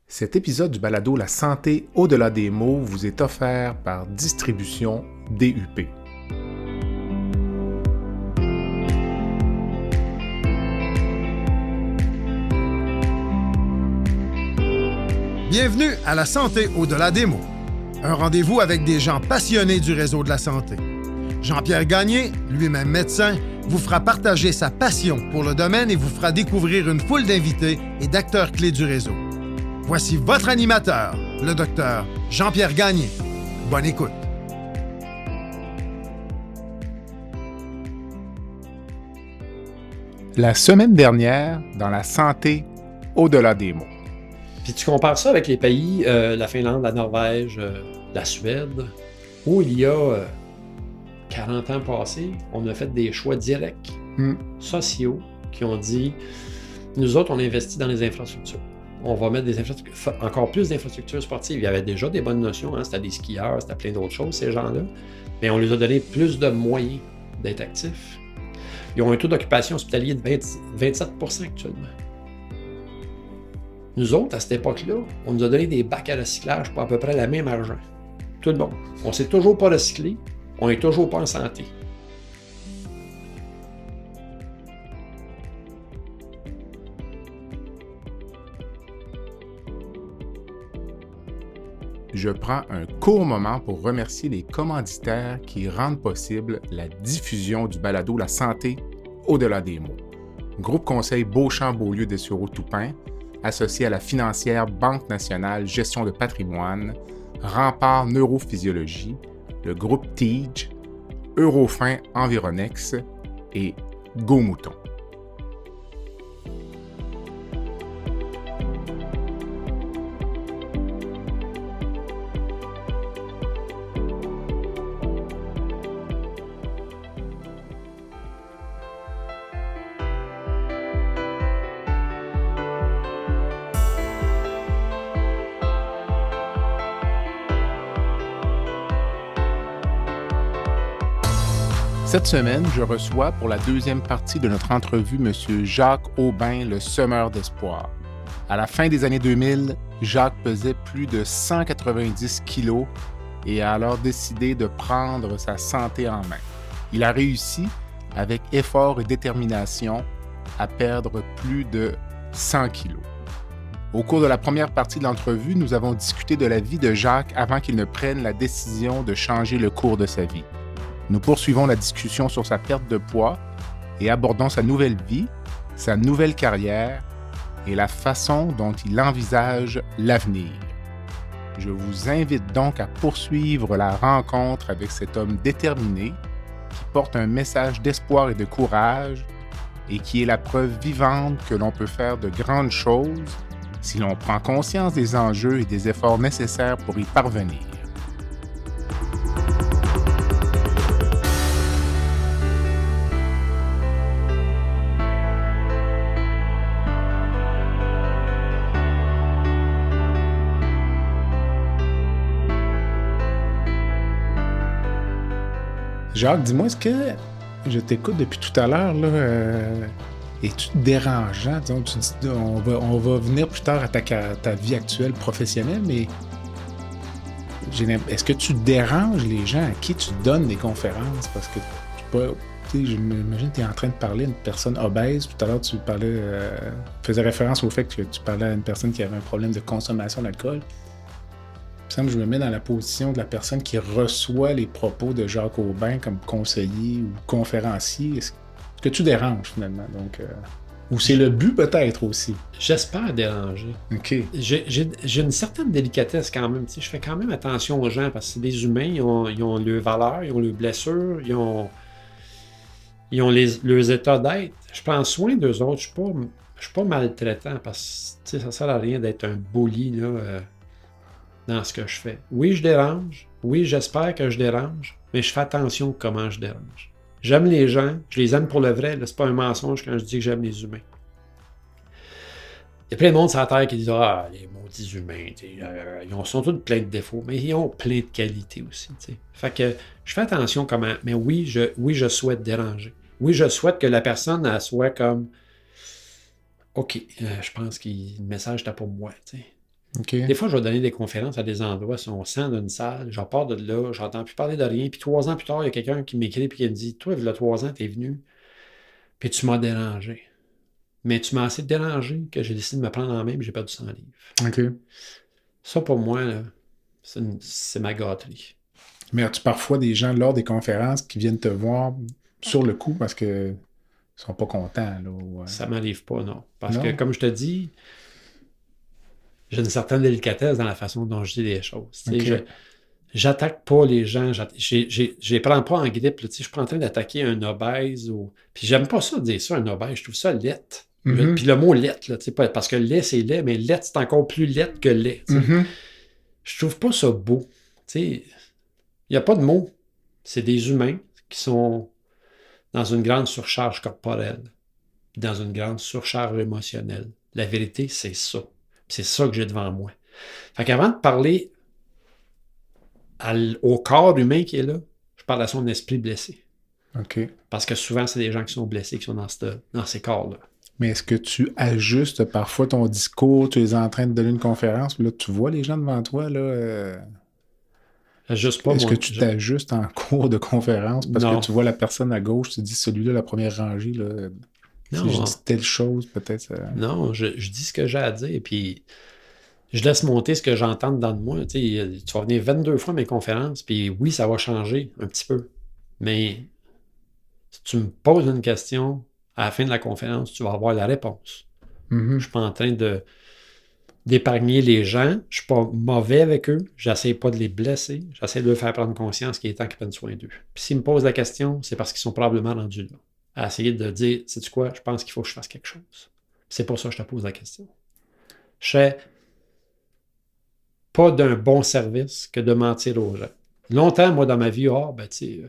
Cet épisode du balado La santé au-delà des mots vous est offert par Distribution DUP. Bienvenue à La santé au-delà des mots, un rendez-vous avec des gens passionnés du réseau de la santé. Jean-Pierre Gagné, lui-même médecin, vous fera partager sa passion pour le domaine et vous fera découvrir une foule d'invités et d'acteurs clés du réseau. Voici votre animateur, le docteur Jean-Pierre Gagné. Bonne écoute. La semaine dernière, dans La santé au-delà des mots. Puis tu compares ça avec les pays, la Finlande, la Norvège, la Suède, où il y a 40 ans passés, on a fait des choix directs, sociaux, qui ont dit, nous autres, on investit dans les infrastructures. On va mettre encore plus d'infrastructures sportives. Il y avait déjà des bonnes notions, c'était des skieurs, c'était plein d'autres choses, ces gens-là. Mais on leur a donné plus de moyens d'être actifs. Ils ont un taux d'occupation hospitalier de 27% actuellement. Nous autres, à cette époque-là, on nous a donné des bacs à recyclage pour à peu près le même argent. Tout le monde. On ne s'est toujours pas recyclé, on n'est toujours pas en santé. Je prends un court moment pour remercier les commanditaires qui rendent possible la diffusion du balado La santé au-delà des mots. Groupe Conseil Beauchamp-Beaulieu Dessureau-Toupin, associé à la financière Banque nationale Gestion de patrimoine, Rempart Neurophysiologie, le groupe TIGE, Eurofin Environex et Go Mouton. Cette semaine, je reçois pour la deuxième partie de notre entrevue M. Jacques Aubin, le semeur d'espoir. À la fin des années 2000, Jacques pesait plus de 190 kilos et a alors décidé de prendre sa santé en main. Il a réussi, avec effort et détermination, à perdre plus de 100 kilos. Au cours de la première partie de l'entrevue, nous avons discuté de la vie de Jacques avant qu'il ne prenne la décision de changer le cours de sa vie. Nous poursuivons la discussion sur sa perte de poids et abordons sa nouvelle vie, sa nouvelle carrière et la façon dont il envisage l'avenir. Je vous invite donc à poursuivre la rencontre avec cet homme déterminé qui porte un message d'espoir et de courage et qui est la preuve vivante que l'on peut faire de grandes choses si l'on prend conscience des enjeux et des efforts nécessaires pour y parvenir. Jacques, dis-moi, est-ce que je t'écoute depuis tout à l'heure, là, es-tu dérangeant? Disons, tu dis, on va venir plus tard à ta vie actuelle professionnelle, mais est-ce que tu déranges les gens à qui tu donnes des conférences? Parce que, je m'imagine que tu es en train de parler à une personne obèse. Tout à l'heure, tu faisais référence au fait que tu parlais à une personne qui avait un problème de consommation d'alcool. Il me semble que je me mets dans la position de la personne qui reçoit les propos de Jacques Aubin comme conseiller ou conférencier. Est-ce que tu déranges finalement? Donc, ou c'est le but peut-être aussi? J'espère déranger. OK. J'ai une certaine délicatesse quand même. Je fais quand même attention aux gens parce que c'est des humains, ils ont leurs valeurs, ils ont leurs blessures, ils ont leurs états d'être. Je prends soin d'eux autres. Je suis pas maltraitant parce que ça sert à rien d'être un bully là, dans ce que je fais. Oui, je dérange. Oui, j'espère que je dérange, mais je fais attention à comment je dérange. J'aime les gens, je les aime pour le vrai. Là, c'est pas un mensonge quand je dis que j'aime les humains. Il y a plein de monde sur la Terre qui disent « Ah, les maudits humains, ils sont tous plein de défauts, mais ils ont plein de qualités aussi. » Fait que je fais attention comment... Mais oui, je souhaite déranger. Oui, je souhaite que la personne elle soit comme « OK, je pense que le message n'était pas pour moi. » OK. Des fois, je vais donner des conférences à des endroits, si on sent d'une salle, j'en pars de là, j'entends plus parler de rien, puis 3 ans plus tard, il y a quelqu'un qui m'écrit et qui me dit « Toi, il y a 3 ans, t'es venu, puis tu m'as dérangé. Mais tu m'as assez dérangé que j'ai décidé de me prendre en main et j'ai perdu 100 livres. » OK. Ça, pour moi, là, c'est ma gâterie. Mais as-tu parfois des gens lors des conférences qui viennent te voir sur le coup parce que ils sont pas contents, là? Ça m'arrive pas, non. Parce Non? que, comme je te dis, j'ai une certaine délicatesse dans la façon dont je dis les choses. OK. J'attaque pas les gens, je les prends pas en grippe. Là, je suis pas en train d'attaquer un obèse. Puis j'aime pas ça dire ça, un obèse. Je trouve ça laid. Mhm. Puis le mot laid, là, pas, parce que laid, c'est laid, mais laid, c'est encore plus laid que laid. Mhm. Je trouve pas ça beau. Il n'y a pas de mots. C'est des humains qui sont dans une grande surcharge corporelle, dans une grande surcharge émotionnelle. La vérité, c'est ça. C'est ça que j'ai devant moi. Fait qu'avant de parler au corps humain qui est là, je parle à son esprit blessé. OK. Parce que souvent, c'est des gens qui sont blessés, qui sont dans ces corps-là. Mais est-ce que tu ajustes parfois ton discours, tu es en train de donner une conférence, puis là, tu vois les gens devant toi, là... Juste pas, Est-ce moi. que tu t'ajustes en cours de conférence parce Non. que tu vois la personne à gauche, tu dis celui-là, la première rangée, là, si je dis telle chose, peut-être ça... Non, je dis ce que j'ai à dire, puis je laisse monter ce que j'entends dedans de moi. Tu vas venir 22 fois à mes conférences, puis oui, ça va changer un petit peu. Mais si tu me poses une question, à la fin de la conférence, tu vas avoir la réponse. Mhm. Je ne suis pas en train d'épargner les gens. Je ne suis pas mauvais avec eux. J'essaie pas de les blesser. J'essaie de leur faire prendre conscience qu'il est temps qu'ils prennent soin d'eux. Puis s'ils me posent la question, c'est parce qu'ils sont probablement rendus là. À essayer de dire, sais-tu quoi, je pense qu'il faut que je fasse quelque chose. C'est pour ça que je te pose la question. Je fais pas d'un bon service que de mentir aux gens. Longtemps, moi, dans ma vie, tu sais,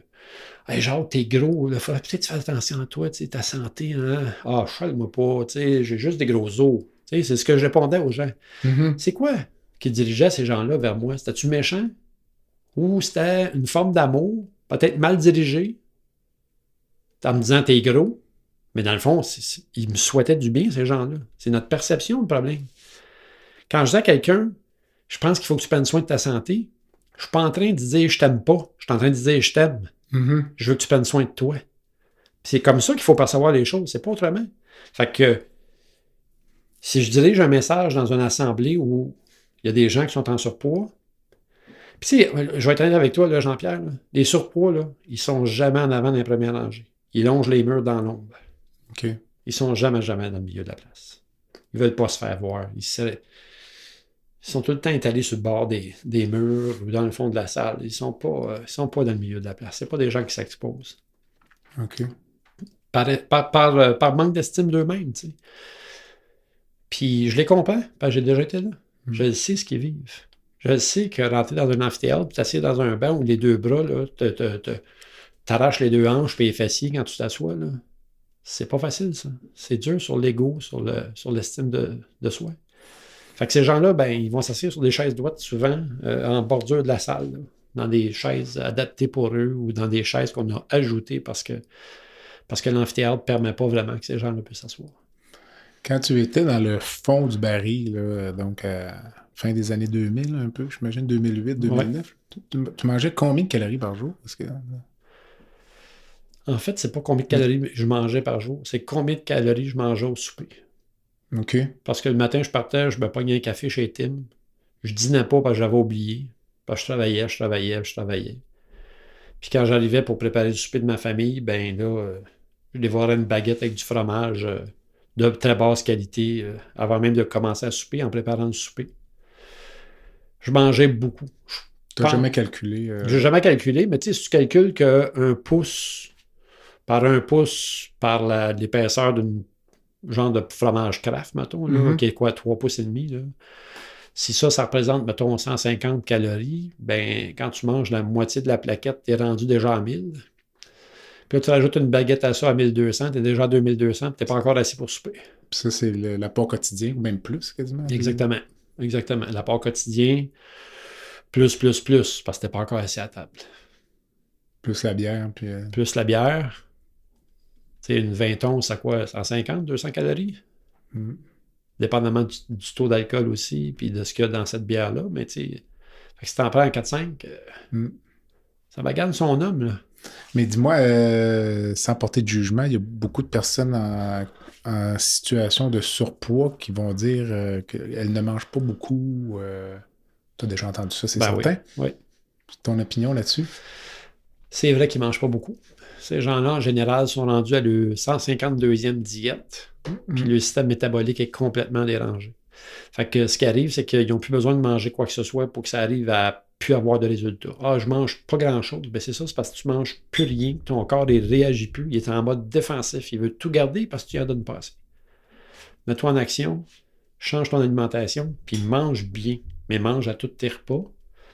hey, Jacques, t'es gros, il faudrait peut-être faire attention à toi, tu sais, ta santé, hein? Ah, chale-moi pas, tu sais, j'ai juste des gros os. Tu sais, c'est ce que je répondais aux gens. Mhm. C'est quoi qui dirigeait ces gens-là vers moi? C'était-tu méchant? Ou c'était une forme d'amour, peut-être mal dirigée, en me disant t'es gros? Mais dans le fond, ils me souhaitaient du bien, ces gens-là. C'est notre perception, le problème. Quand je dis à quelqu'un, je pense qu'il faut que tu prennes soin de ta santé, je suis pas en train de dire je t'aime pas, je suis en train de dire je t'aime. Mhm. Je veux que tu prennes soin de toi. Puis c'est comme ça qu'il faut percevoir les choses, c'est pas autrement. Fait que si je dirige un message dans une assemblée où il y a des gens qui sont en surpoids, puis tu sais, je vais être honnête avec toi, là, Jean-Pierre, là, les surpoids, là, ils sont jamais en avant dans les premières rangées. Ils longent les murs dans l'ombre. OK. Ils sont jamais dans le milieu de la place. Ils veulent pas se faire voir. Ils sont tout le temps étalés sur le bord des murs ou dans le fond de la salle. Ils sont pas dans le milieu de la place. C'est pas des gens qui s'exposent. OK. Par manque d'estime d'eux-mêmes, tu sais. Puis je les comprends, parce que j'ai déjà été là. Je sais ce qu'ils vivent. Je sais que rentrer dans un amphithéâtre, puis t'asseoir dans un banc où les deux bras, là, t'arraches les deux hanches et les fessiers quand tu t'assois, là. C'est pas facile, ça. C'est dur sur l'ego, sur l'estime de soi. Fait que ces gens-là, ben, ils vont s'asseoir sur des chaises droites, souvent, en bordure de la salle, là, dans des chaises adaptées pour eux ou dans des chaises qu'on a ajoutées parce que l'amphithéâtre ne permet pas vraiment que ces gens-là puissent s'asseoir. Quand tu étais dans le fond du baril, là, donc à fin des années 2000, un peu, j'imagine 2008, 2009, ouais. Tu mangeais combien de calories par jour? Parce que... En fait, c'est pas combien de calories je mangeais par jour, c'est combien de calories je mangeais au souper. OK. Parce que le matin, je partais, je me pognais un café chez Tim. Je dînais pas parce que j'avais oublié. Parce que je travaillais. Puis quand j'arrivais pour préparer le souper de ma famille, ben là, je dévorais une baguette avec du fromage de très basse qualité avant même de commencer à souper, en préparant le souper. Je mangeais beaucoup. Tu n'as jamais calculé? J'ai jamais calculé, mais tu sais, si tu calcules qu'un pouce par l'épaisseur d'une genre de fromage Kraft, mettons, là, qui est quoi, 3 pouces et demi, là. Si ça représente, mettons, 150 calories, ben quand tu manges la moitié de la plaquette, tu es rendu déjà à 1000. Puis là, tu rajoutes une baguette à ça à 1200, tu es déjà à 2200, tu n'es pas encore assis pour souper. Puis ça, c'est l'apport quotidien, ou même plus, quasiment. Exactement. L'apport quotidien, plus, parce que tu n'es pas encore assis à table. Plus la bière. Puis, Plus la bière. Tu sais, une 20 onces, c'est quoi? 150, 200 calories? dépendamment du taux d'alcool aussi, puis de ce qu'il y a dans cette bière-là. Mais tu sais, si t'en prends un 4-5, ça bagane son homme, là. Mais dis-moi, sans porter de jugement, il y a beaucoup de personnes en situation de surpoids qui vont dire qu'elles ne mangent pas beaucoup. Tu as déjà entendu ça, c'est certain? Oui. Ton opinion là-dessus? C'est vrai qu'ils ne mangent pas beaucoup. Ces gens-là, en général, sont rendus à leur 152e diète, puis le système métabolique est complètement dérangé. Fait que ce qui arrive, c'est qu'ils n'ont plus besoin de manger quoi que ce soit pour que ça arrive à plus avoir de résultats. Ah, je mange pas grand-chose. Ben c'est ça, c'est parce que tu manges plus rien, ton corps ne réagit plus, il est en mode défensif, il veut tout garder parce que tu en donnes pas assez. Mets-toi en action, change ton alimentation, puis mange bien, mais mange à tous tes repas.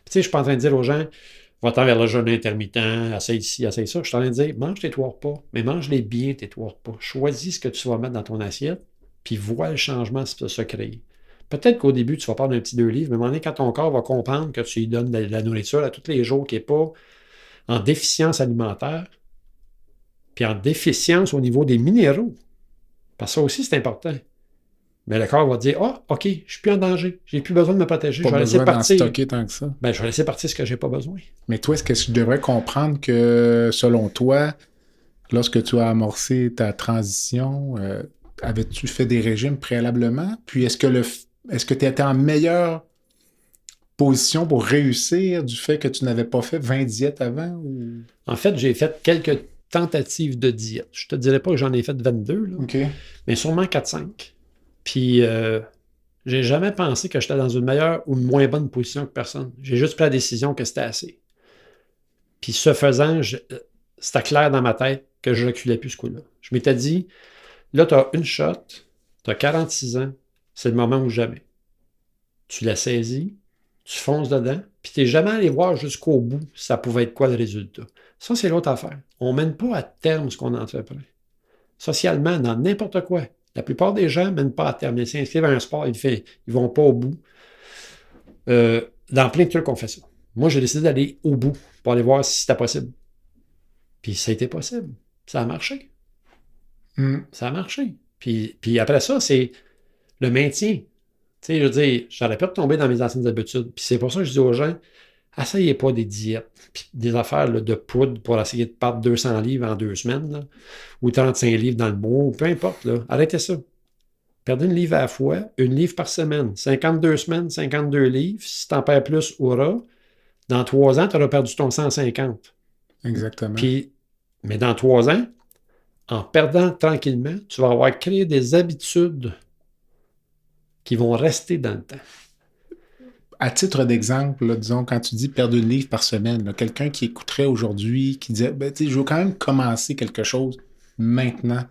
Tu sais, je ne suis pas en train de dire aux gens, va-t'en vers le jeûne intermittent, essaye ci, essaye ça. Je suis en train de dire, mange tes 3 repas, mais mange-les bien, tes 3 repas. Choisis ce que tu vas mettre dans ton assiette, puis vois le changement se créer. Peut-être qu'au début, tu vas prendre un petit 2 livres, mais à un moment donné, quand ton corps va comprendre que tu lui donnes de la nourriture à tous les jours, qui n'est pas en déficience alimentaire, puis en déficience au niveau des minéraux, parce que ça aussi, c'est important. Mais le corps va dire, OK, je ne suis plus en danger, j'ai plus besoin de me protéger, je vais laisser partir. Stocker tant que ça. Je vais laisser partir ce que je n'ai pas besoin. Mais toi, est-ce que tu devrais comprendre que, selon toi, lorsque tu as amorcé ta transition, avais-tu fait des régimes préalablement? Puis est-ce que tu étais en meilleure position pour réussir du fait que tu n'avais pas fait 20 diètes avant? Ou... En fait, j'ai fait quelques tentatives de diète. Je te dirais pas que j'en ai fait 22, là, mais sûrement 4-5. Puis, j'ai jamais pensé que j'étais dans une meilleure ou une moins bonne position que personne. J'ai juste pris la décision que c'était assez. Puis, ce faisant, c'était clair dans ma tête que je reculais plus ce coup-là. Je m'étais dit, là, tu as une shot, tu as 46 ans, c'est le moment ou jamais. Tu l'as saisi, tu fonces dedans, puis tu n'es jamais allé voir jusqu'au bout ça pouvait être quoi le résultat. Ça, c'est l'autre affaire. On ne mène pas à terme ce qu'on entreprend. Socialement, dans n'importe quoi. La plupart des gens ne mènent pas à terme. Ils s'inscrivent à un sport, ils ne vont pas au bout. Dans plein de trucs, on fait ça. Moi, j'ai décidé d'aller au bout pour aller voir si c'était possible. Puis ça a été possible. Ça a marché. Ça a marché. Puis après ça, c'est le maintien. Tu sais, je veux dire, j'aurais pas de tomber dans mes anciennes habitudes. Puis c'est pour ça que je dis aux gens, essayez pas des diètes, puis des affaires là, de poudre pour essayer de perdre 200 livres en 2 semaines, là, ou 35 livres dans le mois, ou peu importe. Là. Arrêtez ça. Perdez 1 livre à la fois, 1 livre par semaine. 52 semaines, 52 livres. Si tu en perds plus, aura. Dans 3 ans, tu auras perdu ton 150. Exactement. Mais dans 3 ans, en perdant tranquillement, tu vas avoir créé des habitudes qui vont rester dans le temps. À titre d'exemple, là, disons, quand tu dis perdre 1 livre par semaine, là, quelqu'un qui écouterait aujourd'hui, qui disait, je veux quand même commencer quelque chose maintenant.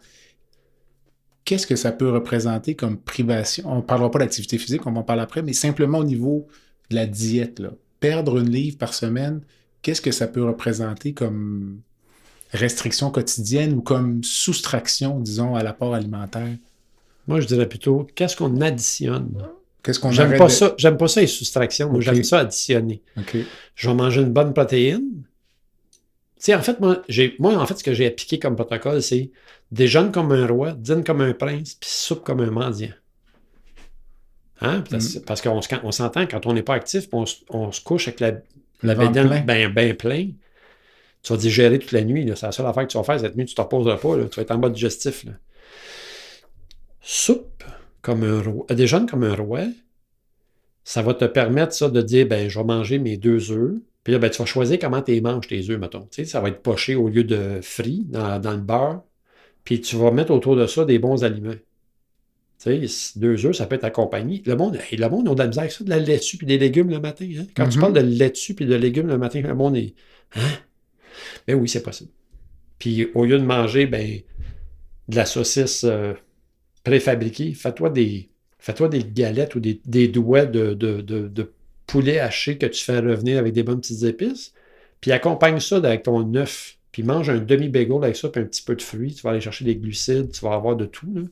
Qu'est-ce que ça peut représenter comme privation? On ne parlera pas d'activité physique, on va en parler après, mais simplement au niveau de la diète. Là. Perdre 1 livre par semaine, qu'est-ce que ça peut représenter comme restriction quotidienne ou comme soustraction, disons, à l'apport alimentaire? Moi, je dirais plutôt, qu'est-ce qu'on additionne? Qu'est-ce qu'on j'aime pas ça, les soustractions. Moi, j'aime ça additionner. Je vais manger une bonne protéine. Tu sais, en fait, moi, ce que j'ai appliqué comme protocole, c'est déjeune comme un roi, dîne comme un prince, puis soupe comme un mendiant. Hein? Parce qu'on s'entend, quand on n'est pas actif, on se couche avec la bédaine bien plein. Tu vas digérer toute la nuit. Là. C'est la seule affaire que tu vas faire cette nuit, tu ne te reposeras pas. Là. Tu vas être en mode digestif. Là. Soupe comme un roi, déjeune comme un roi, ça va te permettre ça, de dire, je vais manger mes 2 œufs. Puis là, tu vas choisir comment tu les manges, tes œufs, mettons. Tu sais, ça va être poché au lieu de frit dans le beurre. Puis tu vas mettre autour de ça des bons aliments. Tu sais, 2 œufs, ça peut être accompagné. Le monde a de la misère avec ça, de la laitue puis des légumes le matin. Hein? Quand tu parles de laitue puis de légumes le matin, le monde est... Hein? Mais oui, c'est possible. Puis au lieu de manger, de la saucisse préfabriquée, fais-toi des galettes ou des doigts de poulet haché que tu fais revenir avec des bonnes petites épices. Puis accompagne ça avec ton œuf. Puis mange un demi-bagel avec ça, puis un petit peu de fruits. Tu vas aller chercher des glucides, tu vas avoir de tout. Là.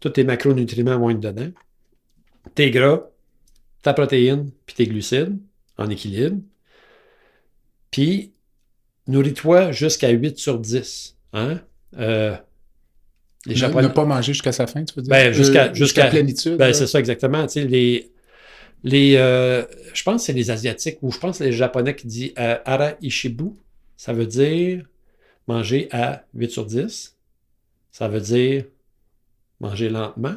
Tous tes macronutriments vont être dedans. Tes gras, ta protéine, puis tes glucides en équilibre. Puis, nourris-toi jusqu'à 8 sur 10. Hein? Les Japonais... Ne pas manger jusqu'à sa fin, tu veux dire? Ben, jusqu'à plénitude. Ben, c'est ça, exactement. Tu sais, je pense que c'est les Asiatiques, ou je pense que c'est les Japonais qui disent Ara Ishibu. Ça veut dire manger à 8 sur 10. Ça veut dire manger lentement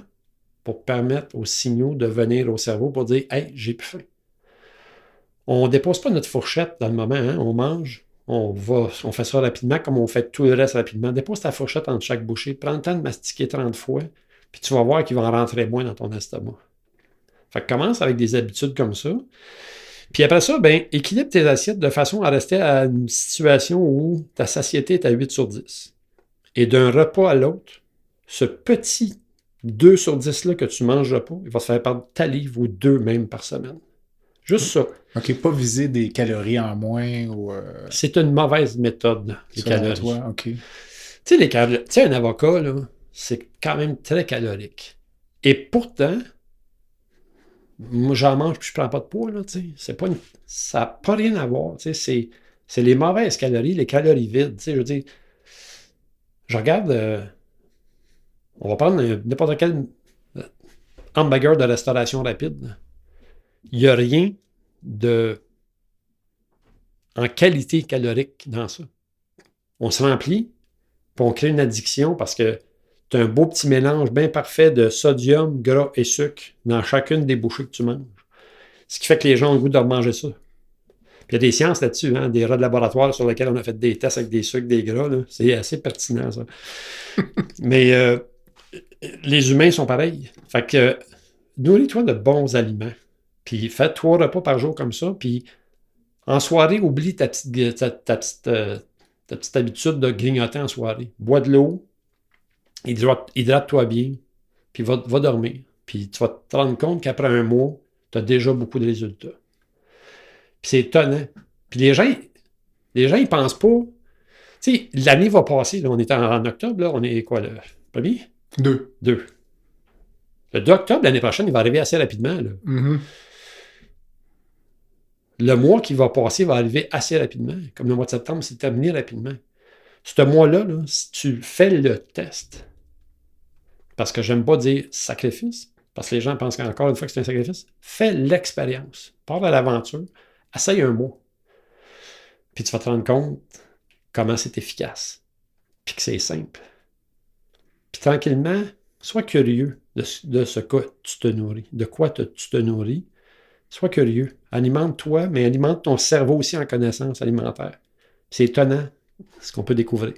pour permettre aux signaux de venir au cerveau pour dire « Hey, j'ai plus faim ». On ne dépose pas notre fourchette dans le moment, hein? On mange, on fait ça rapidement comme on fait tout le reste rapidement. Dépose ta fourchette entre chaque bouchée, prends le temps de mastiquer 30 fois, puis tu vas voir qu'il va en rentrer moins dans ton estomac. Fait que commence avec des habitudes comme ça. Puis après ça, ben, équilibre tes assiettes de façon à rester à une situation où ta satiété est à 8 sur 10. Et d'un repas à l'autre, ce petit 2 sur 10-là que tu ne manges pas, il va se faire perdre ta livre ou 2 même par semaine. Juste ça. OK, pas viser des calories en moins ou... C'est une mauvaise méthode, les calories. Toi, OK. Tu sais, un avocat, là, c'est quand même très calorique. Et pourtant, moi, j'en mange puis je prends pas de poids, là, tu sais. Ça n'a pas rien à voir, tu sais. C'est les mauvaises calories, les calories vides, tu sais. Je veux dire, je regarde... on va prendre n'importe quel hamburger de restauration rapide. Il n'y a rien en qualité calorique dans ça. On se remplit, puis on crée une addiction parce que tu as un beau petit mélange bien parfait de sodium, gras et sucre dans chacune des bouchées que tu manges. Ce qui fait que les gens ont le goût de remanger ça. Puis il y a des sciences là-dessus, hein, des rats de laboratoire sur lesquels on a fait des tests avec des sucres, des gras. Là. C'est assez pertinent, ça. Mais les humains sont pareils. Fait que nourris-toi de bons aliments. Puis fais 3 repas par jour comme ça. Puis en soirée, oublie ta petite habitude de grignoter en soirée. Bois de l'eau, hydrate-toi bien, puis va dormir. Puis tu vas te rendre compte qu'après un mois, tu as déjà beaucoup de résultats. Puis c'est étonnant. Puis les gens ils pensent pas. Tu sais, l'année va passer. Là, on est en octobre, là, on est quoi, le premier? 2. Le 2 octobre, l'année prochaine, il va arriver assez rapidement. Là. Mm-hmm. Le mois qui va passer va arriver assez rapidement. Comme le mois de septembre, c'est terminé rapidement. Ce mois-là, là, si tu fais le test, parce que j'aime pas dire sacrifice, parce que les gens pensent qu'encore une fois que c'est un sacrifice, fais l'expérience. Pars à l'aventure, essaye un mois. Puis tu vas te rendre compte comment c'est efficace. Puis que c'est simple. Puis tranquillement, sois curieux de ce que tu te nourris. De quoi tu te nourris. Sois curieux. Alimente-toi, mais alimente ton cerveau aussi en connaissances alimentaires. C'est étonnant ce qu'on peut découvrir.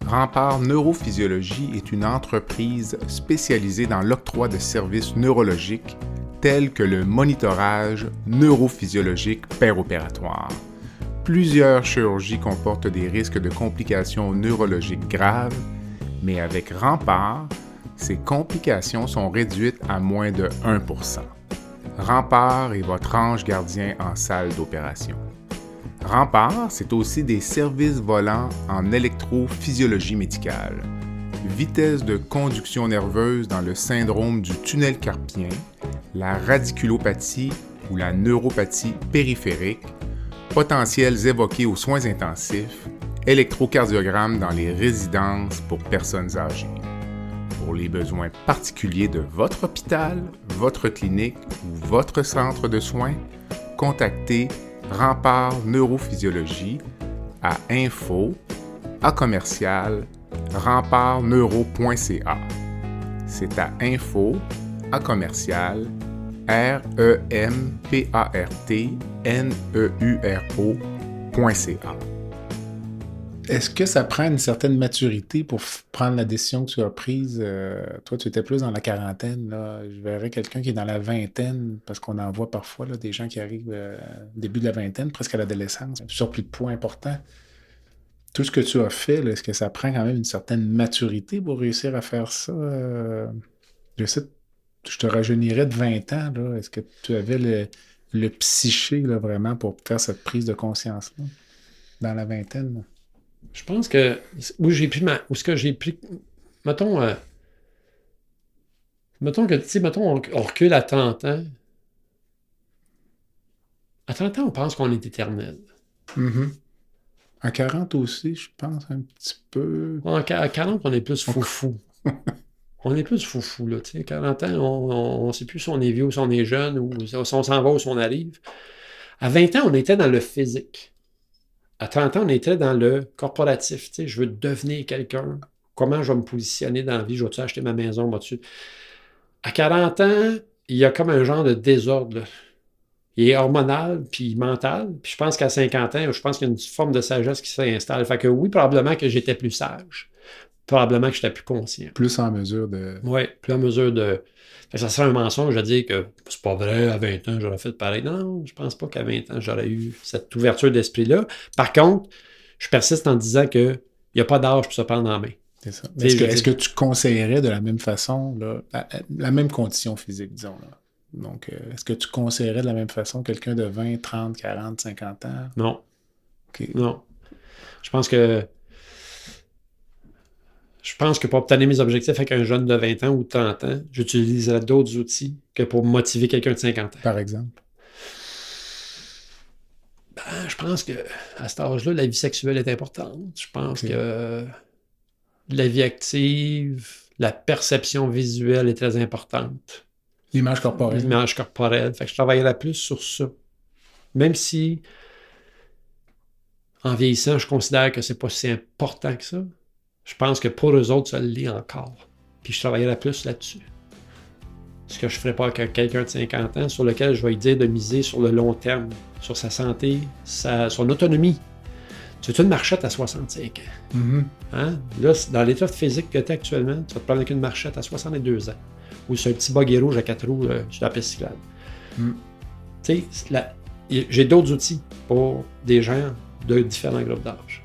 Rempart Neurophysiologie est une entreprise spécialisée dans l'octroi de services neurologiques tels que le monitorage neurophysiologique péropératoire. Plusieurs chirurgies comportent des risques de complications neurologiques graves, mais avec Rempart, ces complications sont réduites à moins de 1%. Rempart est votre ange gardien en salle d'opération. Rempart, c'est aussi des services volants en électrophysiologie médicale, vitesse de conduction nerveuse dans le syndrome du tunnel carpien, la radiculopathie ou la neuropathie périphérique, potentiels évoqués aux soins intensifs, électrocardiogramme dans les résidences pour personnes âgées. Pour les besoins particuliers de votre hôpital, votre clinique ou votre centre de soins, contactez Rempart Neurophysiologie à info@rempartneuro.ca. C'est à info@rempartneuro.ca. Est-ce que ça prend une certaine maturité pour prendre la décision que tu as prise? Toi, tu étais plus dans la quarantaine. Là. Je verrais quelqu'un qui est dans la vingtaine, parce qu'on en voit parfois là, des gens qui arrivent au début de la vingtaine, presque à l'adolescence, surplus de poids important. Tout ce que tu as fait, là, est-ce que ça prend quand même une certaine maturité pour réussir à faire ça? Je te rajeunirais de 20 ans. Là. Est-ce que tu avais le psyché là, vraiment pour faire cette prise de conscience-là dans la vingtaine? Là? Je pense que où ce que j'ai pris mettons que, tu sais, mettons, on recule à 30 ans. À 30 ans, on pense qu'on est éternel. Mm-hmm. À 40 aussi, je pense, un petit peu. À 40, on est plus foufou. On est plus foufou, là, tu sais. 40 ans, on ne sait plus si on est vieux ou si on est jeune, ou si on s'en va ou si on arrive. À 20 ans, on était dans le physique. À 30 ans, on était dans le corporatif. Tu sais, je veux devenir quelqu'un. Comment je vais me positionner dans la vie? Je vais-tu acheter ma maison? À 40 ans, il y a comme un genre de désordre, là. Il est hormonal, puis mental. Puis je pense qu'à 50 ans, je pense qu'il y a une forme de sagesse qui s'installe. Fait que oui, probablement que j'étais plus sage. Probablement que j'étais plus conscient. Plus en mesure de... Oui, plus en mesure de... Fait que ça serait un mensonge de dire que c'est pas vrai, à 20 ans, j'aurais fait pareil. Non, je pense pas qu'à 20 ans, j'aurais eu cette ouverture d'esprit-là. Par contre, je persiste en disant qu'il n'y a pas d'âge pour se prendre en main. C'est ça. Est-ce que tu conseillerais de la même façon, là, la même condition physique, disons, là? Donc, est-ce que tu conseillerais de la même façon quelqu'un de 20, 30, 40, 50 ans? Non. Okay. Non. Je pense que pour obtenir mes objectifs avec un jeune de 20 ans ou de 30 ans, j'utiliserais d'autres outils que pour motiver quelqu'un de 50 ans. Par exemple? Je pense que à cet âge-là, la vie sexuelle est importante. Je pense que la vie active, la perception visuelle est très importante. L'image corporelle. L'image corporelle. Fait que je travaillerais plus sur ça. Même si, en vieillissant, je considère que c'est pas si important que ça, je pense que pour eux autres, ça l'est encore. Puis je travaillerais plus là-dessus. Ce que je ne ferais pas avec quelqu'un de 50 ans, sur lequel je vais lui dire de miser sur le long terme, sur sa santé, son autonomie. Tu veux une marchette à 65 ans? Mm-hmm. Hein? Là, dans l'état physique que tu as actuellement, tu vas te prendre avec une marchette à 62 ans. Ou sur un petit buggy rouge à 4 roues sur la piste cyclable. Tu sais, j'ai d'autres outils pour des gens de différents groupes d'âge.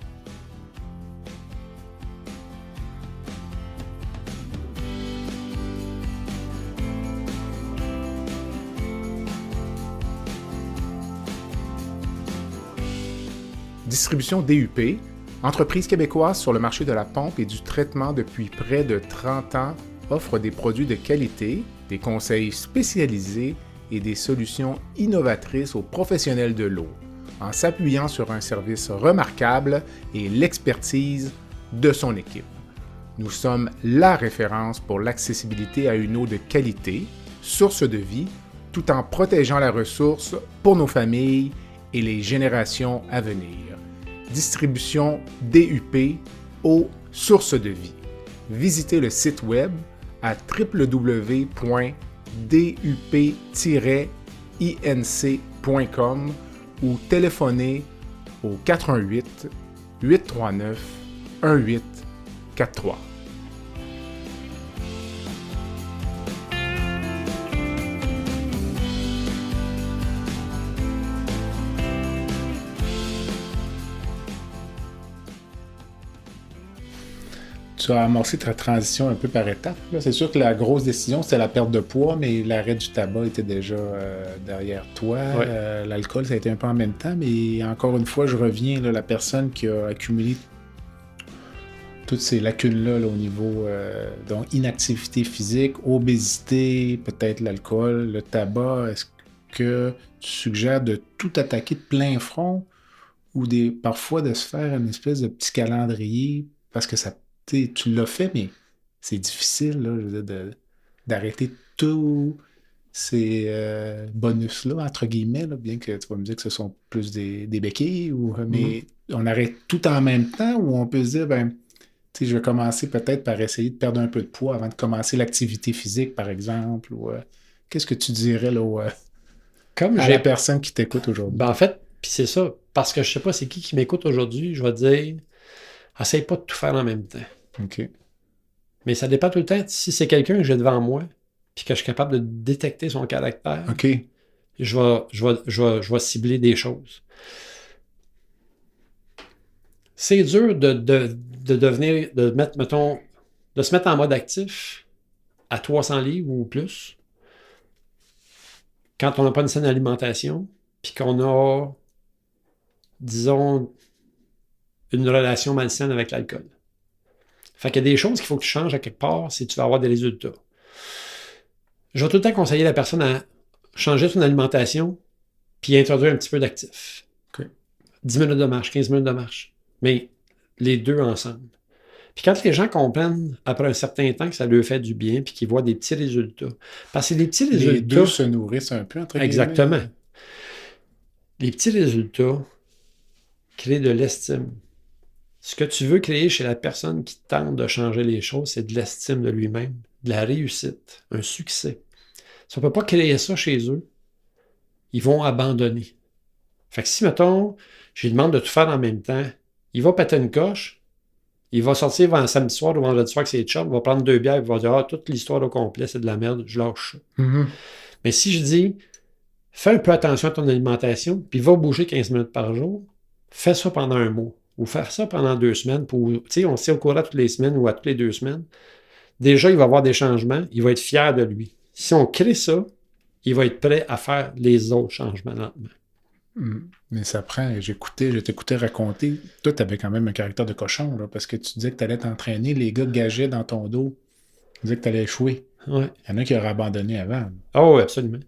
Distribution DUP, entreprise québécoise sur le marché de la pompe et du traitement depuis près de 30 ans, offre des produits de qualité, des conseils spécialisés et des solutions innovatrices aux professionnels de l'eau, en s'appuyant sur un service remarquable et l'expertise de son équipe. Nous sommes la référence pour l'accessibilité à une eau de qualité, source de vie, tout en protégeant la ressource pour nos familles et les générations à venir. Distribution DUP, eau source de vie. Visitez le site web à www.dup-inc.com ou téléphonez au 418 839 1843. Tu as amorcé ta transition un peu par étapes. C'est sûr que la grosse décision, c'était la perte de poids, mais l'arrêt du tabac était déjà derrière toi. Ouais. L'alcool, ça a été un peu en même temps, mais encore une fois, je reviens, là, la personne qui a accumulé toutes ces lacunes-là là, au niveau donc inactivité physique, obésité, peut-être l'alcool, le tabac. Est-ce que tu suggères de tout attaquer de plein front ou parfois de se faire une espèce de petit calendrier parce que ça tu l'as fait, mais c'est difficile là, je veux dire, d'arrêter tous ces bonus-là, entre guillemets, là, bien que tu vas me dire que ce sont plus des béquilles, mais on arrête tout en même temps ou on peut se dire, je vais commencer peut-être par essayer de perdre un peu de poids avant de commencer l'activité physique, par exemple. Ou, qu'est-ce que tu dirais là, à la personne qui t'écoute aujourd'hui? En fait, puis c'est ça, parce que je sais pas c'est qui m'écoute aujourd'hui, je vais dire, essaye pas de tout faire en même temps. OK. Mais ça dépend tout le temps. Si c'est quelqu'un que j'ai devant moi, puis que je suis capable de détecter son caractère, OK. je vais cibler des choses. C'est dur de se mettre en mode actif à 300 livres ou plus quand on n'a pas une saine alimentation, puis qu'on a, disons, une relation malsaine avec l'alcool. Fait qu'il y a des choses qu'il faut que tu changes à quelque part si tu veux avoir des résultats. Je vais tout le temps conseiller la personne à changer son alimentation puis introduire un petit peu d'actif. Okay. 10 minutes de marche, 15 minutes de marche. Mais les deux ensemble. Puis quand les gens comprennent après un certain temps que ça leur fait du bien puis qu'ils voient des petits résultats. Parce que les petits résultats... Les deux se nourrissent un peu, entre guillemets. Exactement. Les petits résultats créent de l'estime. Ce que tu veux créer chez la personne qui tente de changer les choses, c'est de l'estime de lui-même, de la réussite, un succès. Si on ne peut pas créer ça chez eux, ils vont abandonner. Fait que si, mettons, je lui demande de tout faire en même temps, il va péter une coche, il va sortir samedi soir ou vendredi soir avec ses chums, il va prendre 2 bières, il va dire « Ah, toute l'histoire au complet, c'est de la merde, je lâche ça. Mm-hmm. » Mais si je dis « Fais un peu attention à ton alimentation, puis va bouger 15 minutes par jour, fais ça pendant un mois. » Ou faire ça pendant 2 semaines, tu sais, on sait au courant toutes les semaines ou à toutes les 2 semaines. Déjà, il va avoir des changements, il va être fier de lui. Si on crée ça, il va être prêt à faire les autres changements lentement. Mais ça prend, je t'écoutais raconter, toi, tu avais quand même un caractère de cochon, là, parce que tu disais que tu allais t'entraîner, les gars gageaient dans ton dos, tu disais que tu allais échouer. Ouais. Il y en a qui auraient abandonné avant. Ah oui, absolument.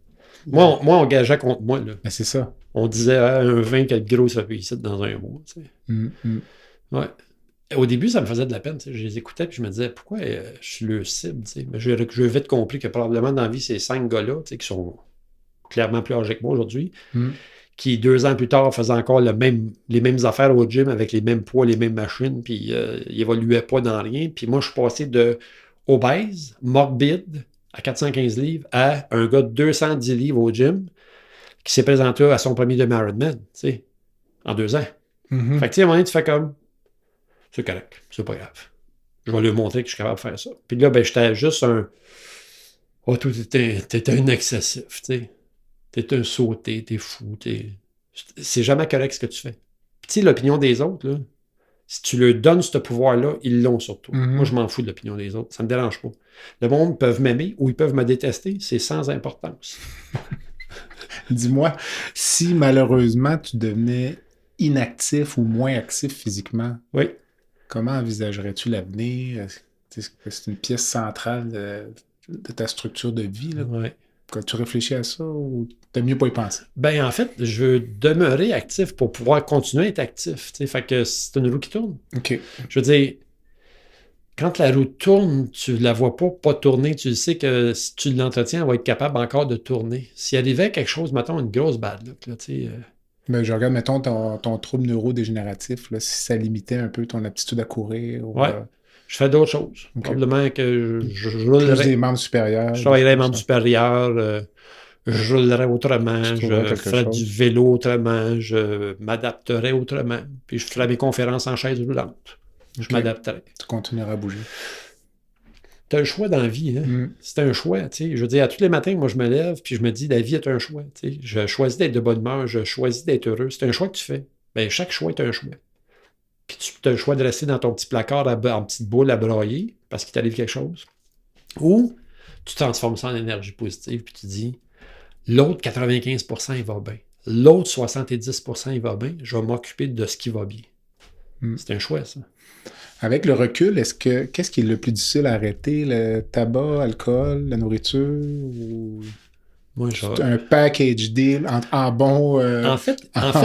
Moi, on gageait contre moi. Là. Mais c'est ça. On disait un vin quel gros ça fait ici dans un mois. Tu sais. Ouais. Au début, ça me faisait de la peine. Tu sais. Je les écoutais et je me disais pourquoi je suis le cible. Tu sais. Mais j'ai vite compris que probablement dans la vie, ces 5 gars-là, tu sais, qui sont clairement plus âgés que moi aujourd'hui, qui 2 ans plus tard faisaient encore les mêmes affaires au gym avec les mêmes poids, les mêmes machines, puis ils n'évoluaient pas dans rien. Puis moi, je suis passé de obèse, morbide, à 415 livres, à un gars de 210 livres au gym qui s'est présenté à son premier demi-Ironman, tu sais, en 2 ans. Mm-hmm. Fait que, tu sais, à un moment donné, tu fais comme, c'est correct, c'est pas grave. Je vais lui montrer que je suis capable de faire ça. Puis là, ben, j'étais juste oh, toi, t'es un excessif, tu sais. T'es un sauté, t'es fou, c'est jamais correct ce que tu fais. Puis, tu sais, l'opinion des autres, là, si tu leur donnes ce pouvoir-là, ils l'ont surtout. Mm-hmm. Moi, je m'en fous de l'opinion des autres. Ça me dérange pas. Le monde peut m'aimer ou ils peuvent me détester. C'est sans importance. Dis-moi, si malheureusement tu devenais inactif ou moins actif physiquement, oui. Comment envisagerais-tu l'avenir? C'est une pièce centrale de ta structure de vie. Là. Oui. Quand tu réfléchis à ça ou t'aimes mieux pas y penser? Ben, en fait, je veux demeurer actif pour pouvoir continuer à être actif. T'sais. Fait que c'est une roue qui tourne. OK. Je veux dire, quand la roue tourne, tu la vois pas tourner. Tu sais que si tu l'entretiens, elle va être capable encore de tourner. S'il arrivait quelque chose, mettons, une grosse bad luck, là, tu sais... Ben, je regarde, mettons, ton trouble neurodégénératif, là, si ça limitait un peu ton aptitude à courir. Oui. Je fais d'autres choses. Okay. Probablement que je roulerais... Plus des membres supérieurs. Je travaillerais les membres supérieurs. Je roulerais autrement. Je ferais du vélo autrement. Je m'adapterais autrement. Puis je ferais mes conférences en chaise roulante. Je m'adapterais. Tu continueras à bouger. Tu as un choix dans la vie. Hein? C'est un choix. T'sais. Je veux dire, à tous les matins, moi, je me lève puis je me dis, la vie est un choix. T'sais. Je choisis d'être de bonne humeur. Je choisis d'être heureux. C'est un choix que tu fais. Bien, chaque choix est un choix. Puis tu as le choix de rester dans ton petit placard en petite boule à broyer parce qu'il t'arrive quelque chose. Ou tu transformes ça en énergie positive puis tu dis, l'autre 95%, il va bien. L'autre 70%, il va bien. Je vais m'occuper de ce qui va bien. C'est un choix, ça. Avec le recul, qu'est-ce qui est le plus difficile à arrêter? Le tabac, l'alcool, la nourriture ou un package deal en bon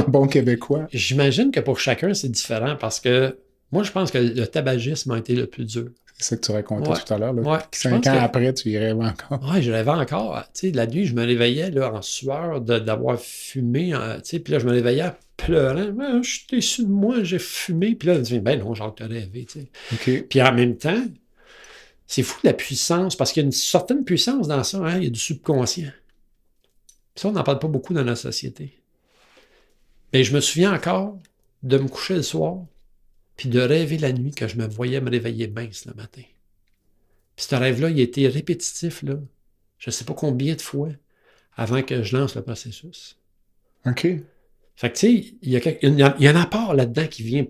bon québécois? J'imagine que pour chacun, c'est différent parce que moi, je pense que le tabagisme a été le plus dur. C'est ça que tu racontais tout à l'heure. Là. Ouais, 5 ans après, tu y rêves encore. Oui, je rêvais encore. Tu sais, la nuit, je me réveillais là, en sueur d'avoir fumé. Puis là, je me réveillais pleurant. Ah, je suis déçu de moi, j'ai fumé. Puis là, je me dis, ben non, genre, t'as rêvé. Tu sais. Okay. Puis en même temps, c'est fou la puissance, parce qu'il y a une certaine puissance dans ça. Hein? Il y a du subconscient. Puis ça, on n'en parle pas beaucoup dans notre société. Mais je me souviens encore de me coucher le soir puis de rêver la nuit que je me voyais me réveiller mince le matin. Puis ce rêve-là, il a été répétitif, là, je ne sais pas combien de fois, avant que je lance le processus. OK. Fait que, tu sais, il y a un apport là-dedans qui vient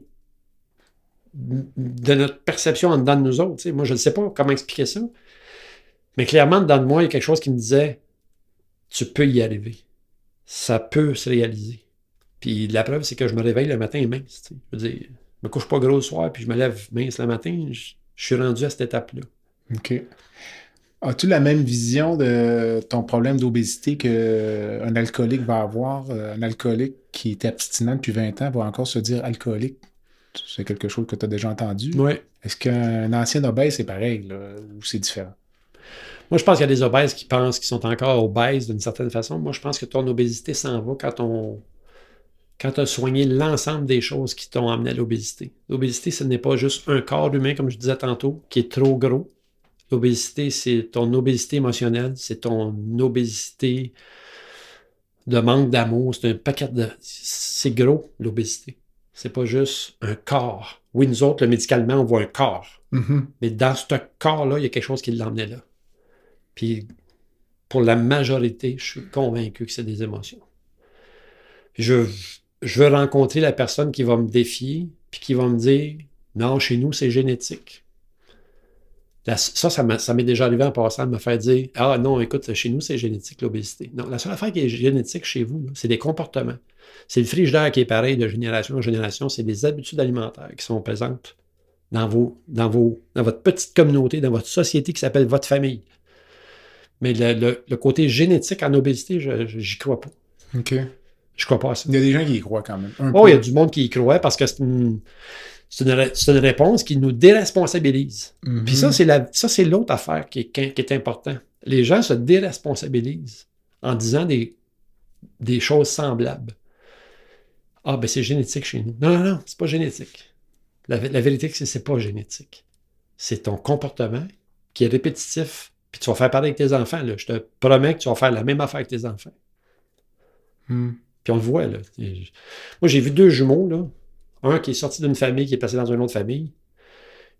de notre perception en dedans de nous autres. T'sais. Moi, je ne sais pas comment expliquer ça, mais clairement, dedans de moi, il y a quelque chose qui me disait, tu peux y arriver. Ça peut se réaliser. Puis la preuve, c'est que je me réveille le matin mince. Je veux dire, je me couche pas gros le soir, puis je me lève mince le matin. Je suis rendu à cette étape-là. OK. As-tu la même vision de ton problème d'obésité qu'un alcoolique va avoir? Un alcoolique qui est abstinent depuis 20 ans va encore se dire alcoolique. C'est quelque chose que tu as déjà entendu. Oui. Est-ce qu'un ancien obèse, c'est pareil, là, ou c'est différent? Moi, je pense qu'il y a des obèses qui pensent qu'ils sont encore obèses d'une certaine façon. Moi, je pense que ton obésité s'en va quand tu as soigné l'ensemble des choses qui t'ont amené à l'obésité. L'obésité, ce n'est pas juste un corps humain, comme je disais tantôt, qui est trop gros. L'obésité, c'est ton obésité émotionnelle, c'est ton obésité de manque d'amour, c'est un paquet de... C'est gros, l'obésité. C'est pas juste un corps. Oui, nous autres, médicalement, on voit un corps. Mm-hmm. Mais dans ce corps-là, il y a quelque chose qui l'emmenait là. Puis, pour la majorité, je suis convaincu que c'est des émotions. Je veux rencontrer la personne qui va me défier, puis qui va me dire, non, chez nous, c'est génétique. Ça m'est déjà arrivé en passant de me faire dire, ah non, écoute, chez nous, c'est génétique, l'obésité. Non, la seule affaire qui est génétique chez vous, là, c'est des comportements. C'est le frigidaire qui est pareil de génération en génération, c'est des habitudes alimentaires qui sont présentes dans votre petite communauté, dans votre société qui s'appelle votre famille. Mais le côté génétique en obésité, j'y crois pas. OK. Je crois pas à ça. Il y a des gens qui y croient quand même. Il y a du monde qui y croit parce que c'est une réponse qui nous déresponsabilise. Mm-hmm. Puis ça, c'est l'autre affaire qui est important. Les gens se déresponsabilisent en disant des choses semblables. Ah, ben c'est génétique chez nous. Non, c'est pas génétique. La vérité, c'est pas génétique. C'est ton comportement qui est répétitif. Puis tu vas faire pareil avec tes enfants. Là. Je te promets que tu vas faire la même affaire avec tes enfants. Mm. Puis on le voit. Là. Moi, j'ai vu 2 jumeaux. Là. Un qui est sorti d'une famille, qui est passé dans une autre famille.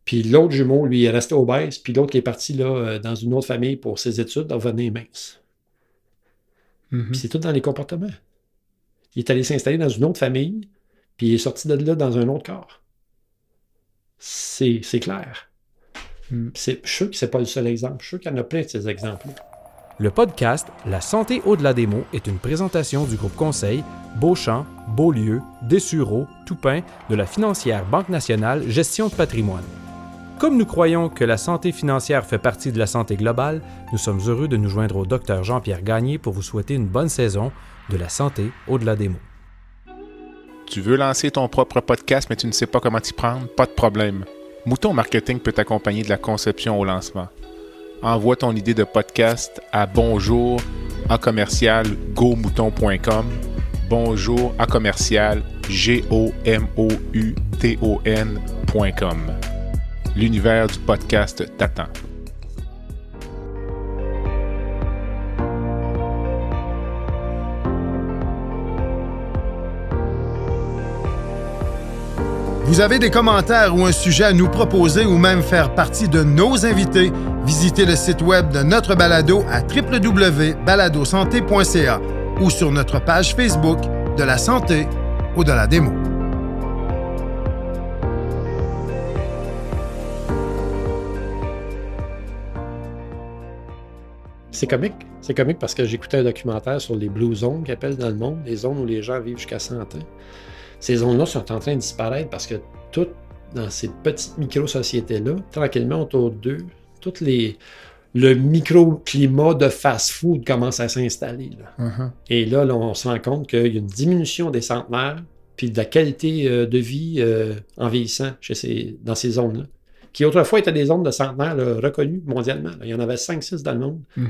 Puis l'autre jumeau, lui, est resté obèse. Puis l'autre qui est parti là, dans une autre famille pour ses études, devenir mince. Mm-hmm. Puis c'est tout dans les comportements. Il est allé s'installer dans une autre famille, puis il est sorti de là dans un autre corps. C'est clair. Mm. Je suis sûr que ce n'est pas le seul exemple. Je suis sûr qu'il y en a plein de ces exemples-là. Le podcast La santé au-delà des mots est une présentation du groupe conseil Beauchamp, Beaulieu, Dessureau, Toupin de la financière Banque nationale Gestion de patrimoine. Comme nous croyons que la santé financière fait partie de la santé globale, nous sommes heureux de nous joindre au Dr Jean-Pierre Gagné pour vous souhaiter une bonne saison de la santé au-delà des mots. Tu veux lancer ton propre podcast, mais tu ne sais pas comment t'y prendre? Pas de problème. Mouton Marketing peut t'accompagner de la conception au lancement. Envoie ton idée de podcast à bonjour@gomouton.com, bonjour@gomouton.com. L'univers du podcast t'attend. Vous avez des commentaires ou un sujet à nous proposer ou même faire partie de nos invités? Visitez le site web de notre balado à www.baladosanté.ca ou sur notre page Facebook de la santé au-delà des mots. C'est comique. C'est comique parce que j'écoutais un documentaire sur les Blue Zones qu'ils appellent dans le monde, les zones où les gens vivent jusqu'à 100 ans. Ces zones-là sont en train de disparaître parce que toutes dans ces petites micro-sociétés-là, tranquillement autour d'eux, le microclimat de fast-food commence à s'installer. Là. Uh-huh. Et là, on se rend compte qu'il y a une diminution des centenaires puis de la qualité de vie en vieillissant dans ces zones-là, qui autrefois étaient des zones de centenaires là, reconnues mondialement. Là. Il y en avait 5-6 dans le monde, ce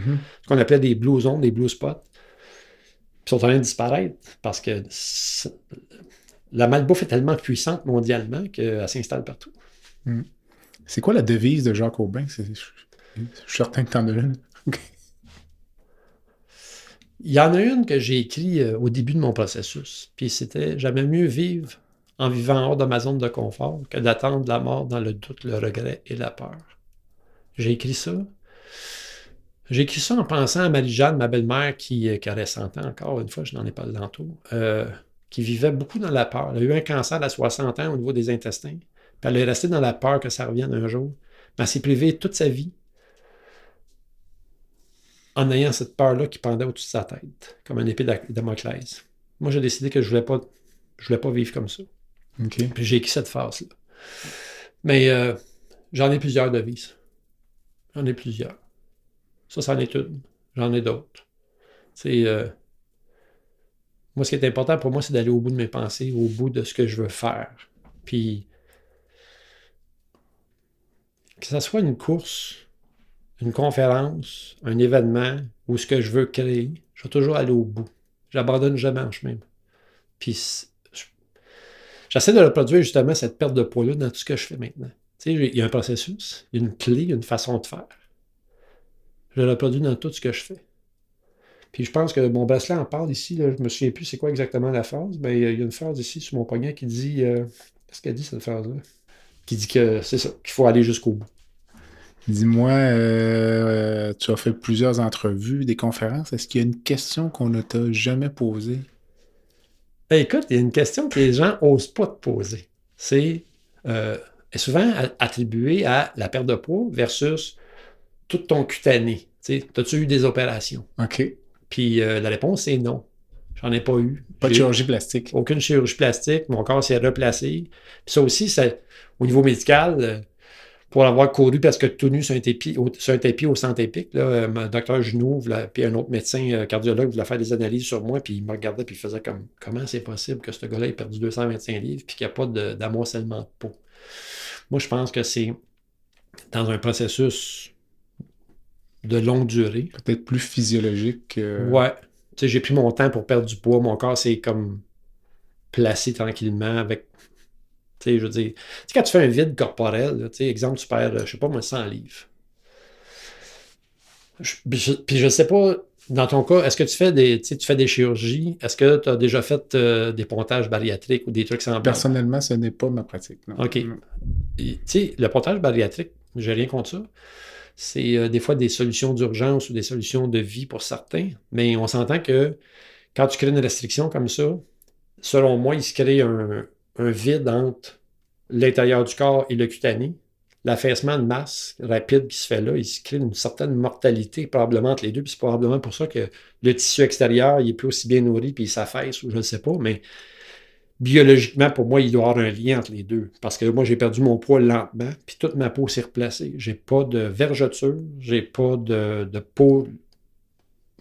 qu'on appelait des blue zones, des blue spots. Ils sont en train de disparaître parce que la malbouffe est tellement puissante mondialement qu'elle s'installe partout. Mm. C'est quoi la devise de Jacques Aubin? Je suis certain que tu en as une. Il y en a une que j'ai écrite au début de mon processus. Puis c'était « J'aimais mieux vivre en vivant hors de ma zone de confort que d'attendre la mort dans le doute, le regret et la peur. » J'ai écrit ça. J'ai écrit ça en pensant à Marie-Jeanne, ma belle-mère, qui aurait 100 ans encore, une fois, je n'en ai pas tantôt, qui vivait beaucoup dans la peur. Elle a eu un cancer à 60 ans au niveau des intestins. Puis elle est restée dans la peur que ça revienne un jour. Mais elle s'est privée toute sa vie en ayant cette peur-là qui pendait au-dessus de sa tête, comme un épée de Damoclès. Moi, j'ai décidé que je voulais pas vivre comme ça. Okay. Puis j'ai écrit cette phrase-là. Mais J'en ai plusieurs devises. J'en ai plusieurs. Ça, c'en est une. J'en ai d'autres. Moi, ce qui est important pour moi, c'est d'aller au bout de mes pensées, au bout de ce que je veux faire. Puis, que ce soit une course, une conférence, un événement, ou ce que je veux créer, je vais toujours aller au bout. J'abandonne jamais en chemin. Puis, j'essaie de reproduire justement cette perte de poids-là dans tout ce que je fais maintenant. Tu sais, il y a un processus, il y a une clé, il y a une façon de faire. Je le reproduis dans tout ce que je fais. Puis je pense que mon bracelet en parle ici, là, je me souviens plus c'est quoi exactement la phrase. Ben, il y a une phrase ici sur mon poignet qui dit... qu'est-ce qu'elle dit, cette phrase-là? Qui dit que c'est ça, qu'il faut aller jusqu'au bout. Dis-moi, tu as fait plusieurs entrevues, des conférences. Est-ce qu'il y a une question qu'on ne t'a jamais posée? Écoute, il y a une question que les gens n'osent pas te poser. C'est souvent attribuée à la perte de poids versus tout ton cutané. As-tu eu des opérations? OK. Puis la réponse est non. J'en ai pas eu. Pas de chirurgie plastique. Aucune chirurgie plastique. Mon corps s'est replacé. Puis ça aussi, au niveau médical, pour avoir couru parce que tout nu sur un tapis au centre épique, là, mon docteur Junot, puis un autre médecin cardiologue voulait faire des analyses sur moi, puis il me regardait, puis il faisait comme comment c'est possible que ce gars-là ait perdu 225 livres, puis qu'il n'y a pas d'amoncellement de peau. Moi, je pense que c'est dans un processus de longue durée. Peut-être plus physiologique. Ouais. Tu sais, j'ai pris mon temps pour perdre du poids. Mon corps s'est comme placé tranquillement avec... Tu sais, je veux dire... Tu sais, quand tu fais un vide corporel, là, tu sais, exemple, tu perds, je sais pas moi, 100 livres. Puis je sais pas, dans ton cas, est-ce que tu fais des chirurgies? Est-ce que tu as déjà fait des pontages bariatriques ou des trucs semblables? Personnellement, ce n'est pas ma pratique. Non. OK. Tu sais, le pontage bariatrique, j'ai rien contre ça. C'est des fois des solutions d'urgence ou des solutions de vie pour certains, mais on s'entend que quand tu crées une restriction comme ça, selon moi, il se crée un vide entre l'intérieur du corps et le cutané. L'affaissement de masse rapide qui se fait là, il se crée une certaine mortalité probablement entre les deux, puis c'est probablement pour ça que le tissu extérieur, il n'est plus aussi bien nourri, puis il s'affaisse, ou je ne sais pas, mais biologiquement, pour moi, il doit y avoir un lien entre les deux. Parce que moi, j'ai perdu mon poids lentement, puis toute ma peau s'est replacée. J'ai pas de vergeture, j'ai pas de peau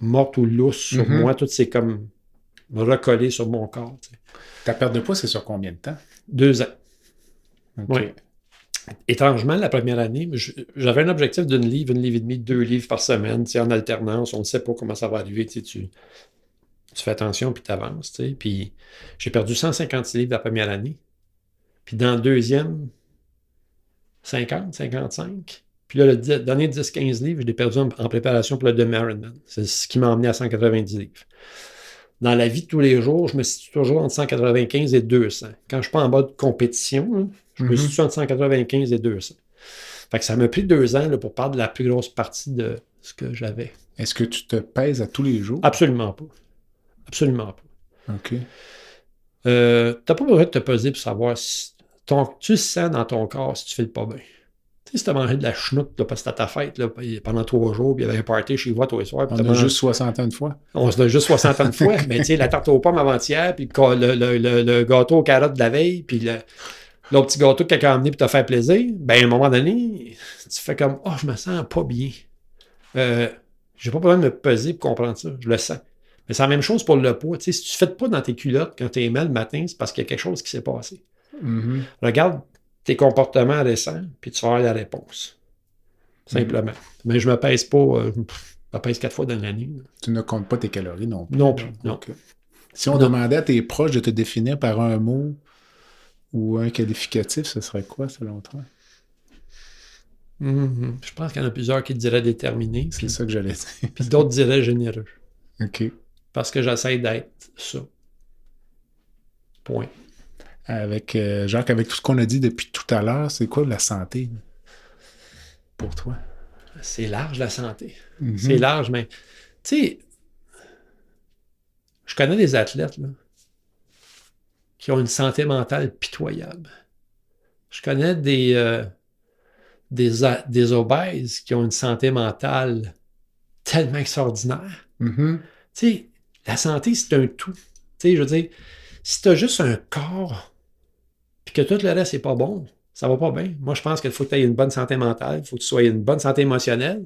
morte ou lousse sur moi. Tout s'est comme recollé sur mon corps. Tu sais. Ta perte de poids, c'est sur combien de temps? 2 ans. Okay. Oui. Étrangement, la première année, j'avais un objectif d'1 livre, 1 livre et demi, 2 livres par semaine, tu sais, en alternance. On ne sait pas comment ça va arriver. Tu fais attention, puis tu avances. Tu sais. Puis j'ai perdu 156 livres la première année. Puis dans la deuxième, 50, 55. Puis là, le dernier 10-15 livres, je l'ai perdu en préparation pour le demi-Ironman. C'est ce qui m'a emmené à 190 livres. Dans la vie de tous les jours, je me situe toujours entre 195 et 200. Quand je ne suis pas en mode compétition, là, je me situe entre 195 et 200. Fait que ça m'a pris 2 ans là, pour perdre la plus grosse partie de ce que j'avais. Est-ce que tu te pèses à tous les jours? Absolument pas. Absolument pas. OK. T'as pas besoin de te peser pour savoir si tu sens dans ton corps si tu fais pas bien. Tu sais, si t'as mangé de la chenoute là, parce que c'était ta fête là, pendant 3 jours, puis il y avait un party chez vous tous les soirs. On a juste 60 ans de fois. On se donne juste 60 ans de fois, mais tu sais, la tarte aux pommes avant-hier, puis le gâteau aux carottes de la veille, puis l'autre petit gâteau que quelqu'un a amené pour te faire plaisir, ben à un moment donné, tu fais comme « Oh, je me sens pas bien. J'ai pas besoin de me peser pour comprendre ça. Je le sens. » Mais c'est la même chose pour le poids. Tu sais, si tu ne fais pas dans tes culottes quand tu es mal le matin, c'est parce qu'il y a quelque chose qui s'est passé. Regarde tes comportements récents, puis tu vas avoir la réponse. Simplement. Mais je me pèse pas. Je me pèse 4 fois dans l'année. Tu ne comptes pas tes calories non plus. Non plus. Non. Okay. Si on demandait à tes proches de te définir par un mot ou un qualificatif, ce serait quoi selon toi? Je pense qu'il y en a plusieurs qui diraient déterminé. C'est ça que j'allais dire. Puis d'autres diraient généreux. OK. Parce que j'essaie d'être ça. Point. Avec Jacques, avec tout ce qu'on a dit depuis tout à l'heure, c'est quoi la santé pour toi? C'est large, la santé. C'est large, mais tu sais, je connais des athlètes là, qui ont une santé mentale pitoyable. Je connais des obèses qui ont une santé mentale tellement extraordinaire. Tu sais, la santé, c'est un tout. Tu sais, je veux dire, si tu as juste un corps puis que tout le reste n'est pas bon, ça va pas bien. Moi, je pense qu'il faut que tu aies une bonne santé mentale, il faut que tu sois une bonne santé émotionnelle,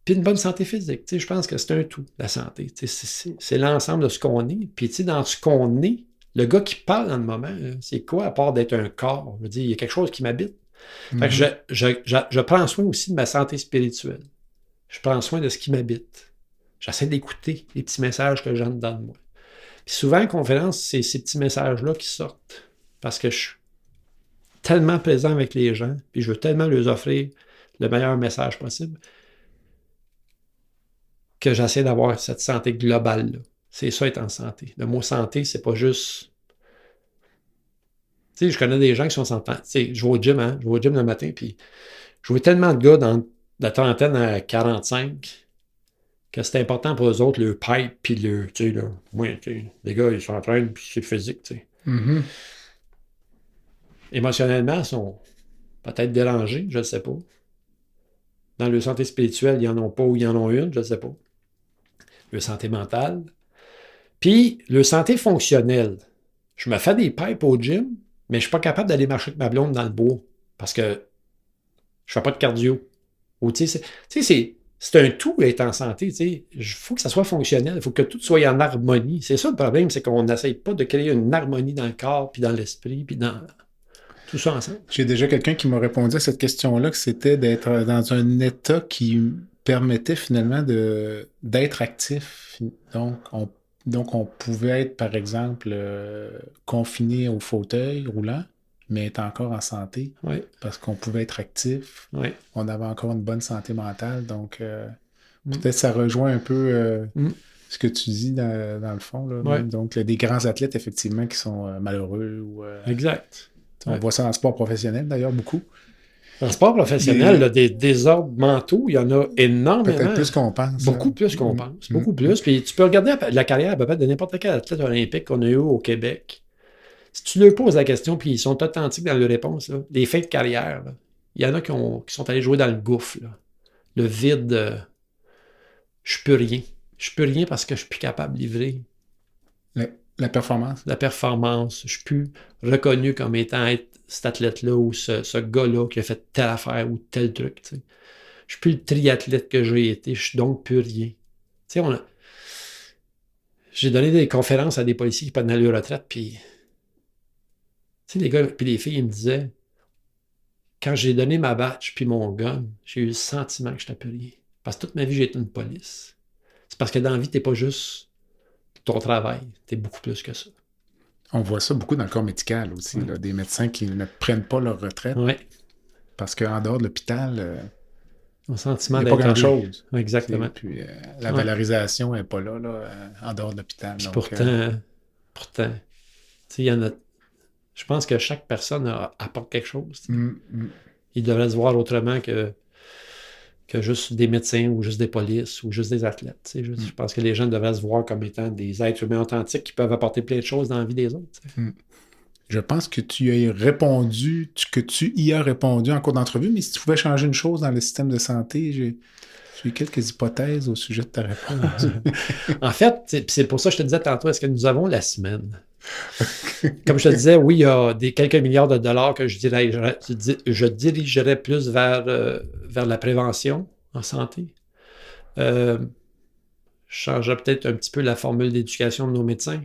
puis une bonne santé physique. Tu sais, je pense que c'est un tout, la santé. Tu sais, c'est l'ensemble de ce qu'on est. Puis, tu sais, dans ce qu'on est, le gars qui parle dans le moment, là, c'est quoi à part d'être un corps? Je veux dire, il y a quelque chose qui m'habite. Fait que je prends soin aussi de ma santé spirituelle. Je prends soin de ce qui m'habite. J'essaie d'écouter les petits messages que j'ai dedans de moi. Puis souvent, en conférence, c'est ces petits messages-là qui sortent. Parce que je suis tellement présent avec les gens, puis je veux tellement leur offrir le meilleur message possible, que j'essaie d'avoir cette santé globale-là. C'est ça, être en santé. Le mot santé, c'est pas juste... Tu sais, je connais des gens qui sont en santé. Tu sais, je vais au gym, hein? Je vais au gym le matin, puis je vois tellement de gars dans la trentaine à 45 que c'est important pour eux autres, le pipe, puis le... Tu sais, là, ouais, tu sais, les gars, ils s'entraînent, puis c'est physique, tu sais. Mm-hmm. Émotionnellement, ils sont peut-être dérangés, je ne sais pas. Dans leur santé spirituelle, ils n'en ont pas ou ils en ont une, je ne sais pas. Leur santé mentale. Puis, leur santé fonctionnelle. Je me fais des pipes au gym, mais je ne suis pas capable d'aller marcher avec ma blonde dans le bois parce que je ne fais pas de cardio. Ou, tu sais, c'est un tout être en santé. Il faut que ça soit fonctionnel. Il faut que tout soit en harmonie. C'est ça le problème, c'est qu'on n'essaye pas de créer une harmonie dans le corps, puis dans l'esprit, puis dans tout ça ensemble. J'ai déjà quelqu'un qui m'a répondu à cette question-là, que c'était d'être dans un état qui permettait finalement d'être actif. Donc, on pouvait être, par exemple, confiné au fauteuil roulant, mais être encore en santé, Oui. parce qu'on pouvait être actif. Oui. On avait encore une bonne santé mentale, donc peut-être ça rejoint un peu ce que tu dis dans le fond. Là, Ouais. Donc, il y a des grands athlètes, effectivement, qui sont malheureux. Exact. On voit ça dans le sport professionnel, d'ailleurs, beaucoup. Dans le sport professionnel, là, des désordres mentaux, il y en a énormément. Peut-être plus qu'on pense. Beaucoup plus qu'on pense. Beaucoup plus. Puis tu peux regarder la carrière à peu près de n'importe quel athlète olympique qu'on a eu au Québec. Si tu leur poses la question, puis ils sont authentiques dans leurs réponses, là, les fins de carrière, là, il y en a qui sont allés jouer dans le gouffre. Là. Le vide, je peux rien. Je peux rien parce que je suis plus capable de livrer. La performance. La performance. Je suis plus reconnu comme étant être cet athlète-là ou ce gars-là qui a fait telle affaire ou tel truc. T'sais. Je suis plus le triathlète que j'ai été. Je suis donc plus rien. J'ai donné des conférences à des policiers qui prenaient leur retraite, puis les gars puis les filles, ils me disaient, quand j'ai donné ma badge puis mon gun, j'ai eu le sentiment que je n'étais plus rien. Parce que toute ma vie, j'ai été une police. C'est parce que dans la vie, tu n'es pas juste ton travail. Tu es beaucoup plus que ça. On voit ça beaucoup dans le corps médical aussi. Là, des médecins qui ne prennent pas leur retraite. Oui. Parce qu'en dehors de l'hôpital, un sentiment il n'y a pas grand-chose. Exactement. Puis la valorisation n'est pas là, en dehors de l'hôpital. Puis donc, pourtant, il y en a. Je pense que chaque personne apporte quelque chose. Il devrait se voir autrement que juste des médecins ou juste des polices ou juste des athlètes. Je pense que les gens devraient se voir comme étant des êtres humains authentiques qui peuvent apporter plein de choses dans la vie des autres. Je pense que tu y as répondu en cours d'entrevue, mais si tu pouvais changer une chose dans le système de santé, j'ai quelques hypothèses au sujet de ta réponse. En fait, c'est pour ça que je te disais tantôt, est-ce que nous avons la semaine? Comme je te disais, oui, il y a quelques milliards de dollars que je dirigerais plus vers la prévention en santé. Je changerais peut-être un petit peu la formule d'éducation de nos médecins.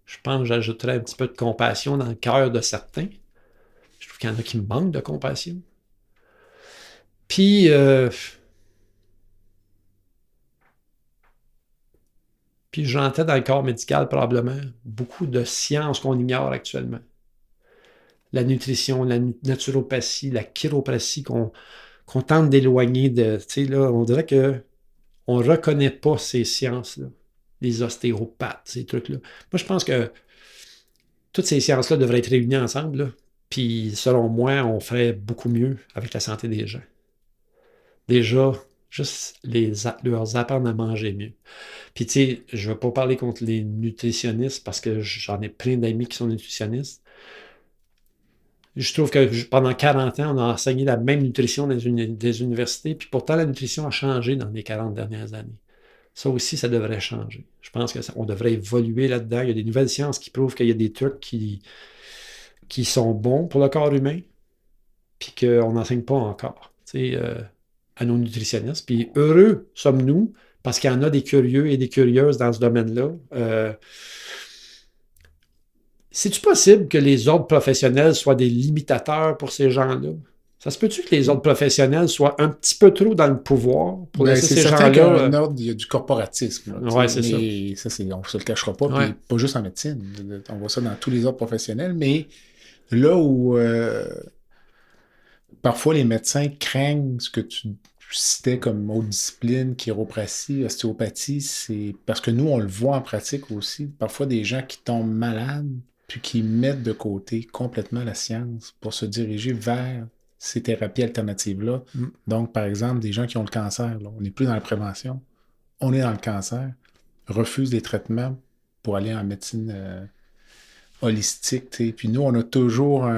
Je pense que j'ajouterais un petit peu de compassion dans le cœur de certains. Je trouve qu'il y en a qui manquent de compassion. Puis j'entrais dans le corps médical probablement beaucoup de sciences qu'on ignore actuellement. La nutrition, la naturopathie, la chiropratie qu'on tente d'éloigner de... Tu sais, là, on dirait qu'on ne reconnaît pas ces sciences-là. Les ostéopathes, ces trucs-là. Moi, je pense que toutes ces sciences-là devraient être réunies ensemble, là. Puis, selon moi, on ferait beaucoup mieux avec la santé des gens. Déjà, juste leur apprendre à manger mieux. Puis, tu sais, je ne vais pas parler contre les nutritionnistes parce que j'en ai plein d'amis qui sont nutritionnistes. Je trouve que pendant 40 ans, on a enseigné la même nutrition dans des universités, puis pourtant, la nutrition a changé dans les 40 dernières années. Ça aussi, ça devrait changer. Je pense qu'on devrait évoluer là-dedans. Il y a des nouvelles sciences qui prouvent qu'il y a des trucs qui sont bons pour le corps humain, puis qu'on n'enseigne pas encore à nos nutritionnistes. Puis heureux sommes-nous, parce qu'il y en a des curieux et des curieuses dans ce domaine-là. C'est-tu possible que les ordres professionnels soient des limitateurs pour ces gens-là? Ça se peut-tu que les ordres professionnels soient un petit peu trop dans le pouvoir pour laisser ces gens-là... qu'un ordre, il y a du corporatisme. Oui, c'est ça. Mais ça, on ne se le cachera pas, Ouais. puis pas juste en médecine. On voit ça dans tous les ordres professionnels, mais là où parfois les médecins craignent ce que tu citais comme autre discipline, chiropratie, ostéopathie, c'est parce que nous, on le voit en pratique aussi. Parfois, des gens qui tombent malades, puis qui mettent de côté complètement la science pour se diriger vers ces thérapies alternatives-là. Donc, par exemple, des gens qui ont le cancer, là, on n'est plus dans la prévention, on est dans le cancer, refusent des traitements pour aller en médecine holistique. T'sais. Puis nous, on a toujours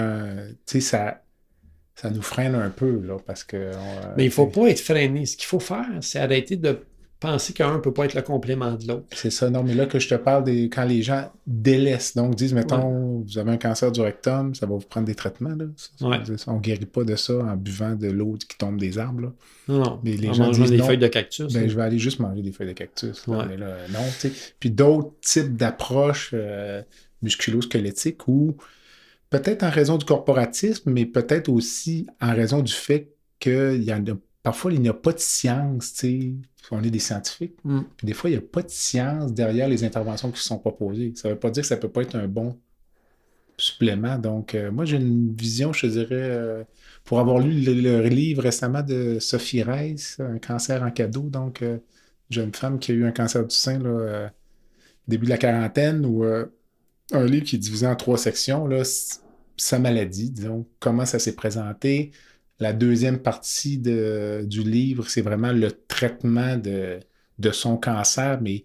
ça nous freine un peu, là, parce que... Mais il ne faut pas être freiné. Ce qu'il faut faire, c'est arrêter de penser qu'un ne peut pas être le complément de l'autre. C'est ça. Non, mais là que je te parle, quand les gens délaissent, donc disent, mettons, vous avez un cancer du rectum, ça va vous prendre des traitements, là. On ne guérit pas de ça en buvant de l'eau qui tombe des arbres, là. Non, mais les en gens mangeant disent, des non, feuilles de cactus. ben, je vais aller juste manger des feuilles de cactus. Là, Ouais. mais là, non, tu sais. Puis d'autres types d'approches musculo-squelettiques où peut-être en raison du corporatisme, mais peut-être aussi en raison du fait qu'il y en a parfois, il n'y a pas de science, tu sais. On est des scientifiques. Puis des fois, il n'y a pas de science derrière les interventions qui sont proposées. Ça ne veut pas dire que ça ne peut pas être un bon supplément. Donc, moi, j'ai une vision, je te dirais, pour avoir lu le livre récemment de Sophie Reiss, Un cancer en cadeau, donc jeune femme qui a eu un cancer du sein là, début de la quarantaine, ou un livre qui est divisé en 3 sections, là, sa maladie, disons, comment ça s'est présenté. La deuxième partie du livre, c'est vraiment le traitement de son cancer, mais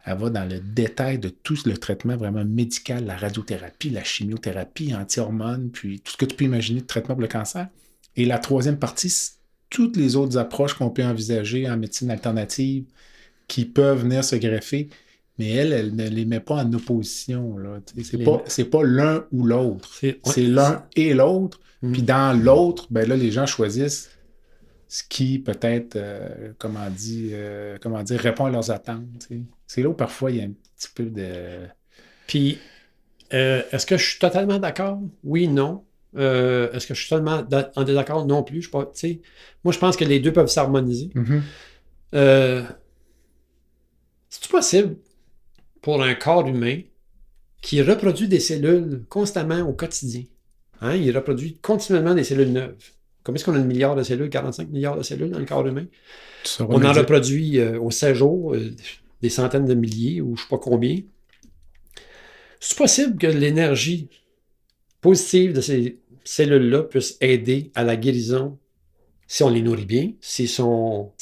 elle va dans le détail de tout le traitement vraiment médical, la radiothérapie, la chimiothérapie, anti-hormones, puis tout ce que tu peux imaginer de traitement pour le cancer. Et la troisième partie, c'est toutes les autres approches qu'on peut envisager en médecine alternative qui peuvent venir se greffer, mais elle ne les met pas en opposition. Là. C'est pas l'un ou l'autre. C'est l'un et l'autre. Puis dans l'autre, ben là, les gens choisissent ce qui peut-être, comment dire, répond à leurs attentes. T'sais. C'est là où parfois il y a un petit peu de... Puis, est-ce que je suis totalement d'accord? Oui, non. Est-ce que je suis totalement en désaccord? Non plus. Moi, je pense que les deux peuvent s'harmoniser. C'est-tu possible pour un corps humain qui reproduit des cellules constamment au quotidien? Hein? Il reproduit continuellement des cellules neuves. Combien est-ce qu'on a de milliards de cellules? 45 milliards de cellules dans le corps humain. On en reproduit au 16 jours des centaines de milliers ou je ne sais pas combien. C'est possible que l'énergie positive de ces cellules-là puisse aider à la guérison si on les nourrit bien, qu'on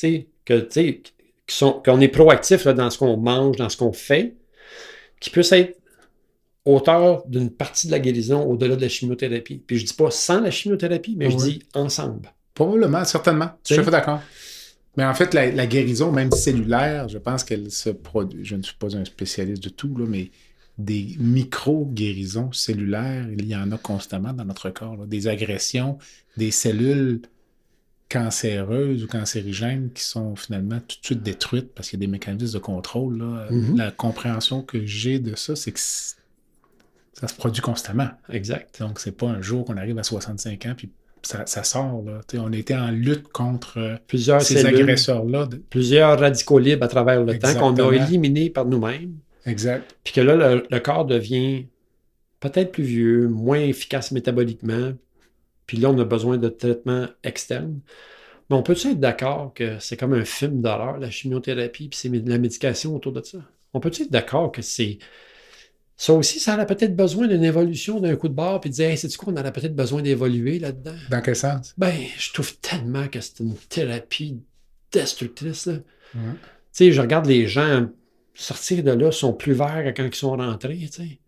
est proactif là, dans ce qu'on mange, dans ce qu'on fait, qui puisse être auteur d'une partie de la guérison au-delà de la chimiothérapie. Puis je dis pas sans la chimiothérapie, mais je dis ensemble. Probablement, certainement. Je suis tout à fait d'accord. Mais en fait, la guérison, même cellulaire, je pense qu'elle se produit. Je ne suis pas un spécialiste de tout, là, mais des micro-guérisons cellulaires, il y en a constamment dans notre corps. Là. Des agressions, des cellules cancéreuses ou cancérigènes qui sont finalement tout de suite détruites parce qu'il y a des mécanismes de contrôle. Là. La compréhension que j'ai de ça, c'est que ça se produit constamment. Exact. Donc, c'est pas un jour qu'on arrive à 65 ans puis ça sort. Là. On était en lutte contre ces agresseurs-là. Plusieurs radicaux libres à travers le temps qu'on a éliminés par nous-mêmes. Exact. Puis que là, le corps devient peut-être plus vieux, moins efficace métaboliquement. Puis là, on a besoin de traitements externes. Mais on peut-tu être d'accord que c'est comme un film d'horreur, la chimiothérapie, puis c'est la médication autour de ça? On peut-tu être d'accord que c'est... Ça aussi, ça aurait peut-être besoin d'une évolution d'un coup de barre, puis de dire, hey, sais-tu quoi, on aurait peut-être besoin d'évoluer là-dedans. Dans quel sens? Ben, je trouve tellement que c'est une thérapie destructrice, là. Tu sais, je regarde les gens sortir de là, sont plus verts que quand ils sont rentrés, tu sais. Ils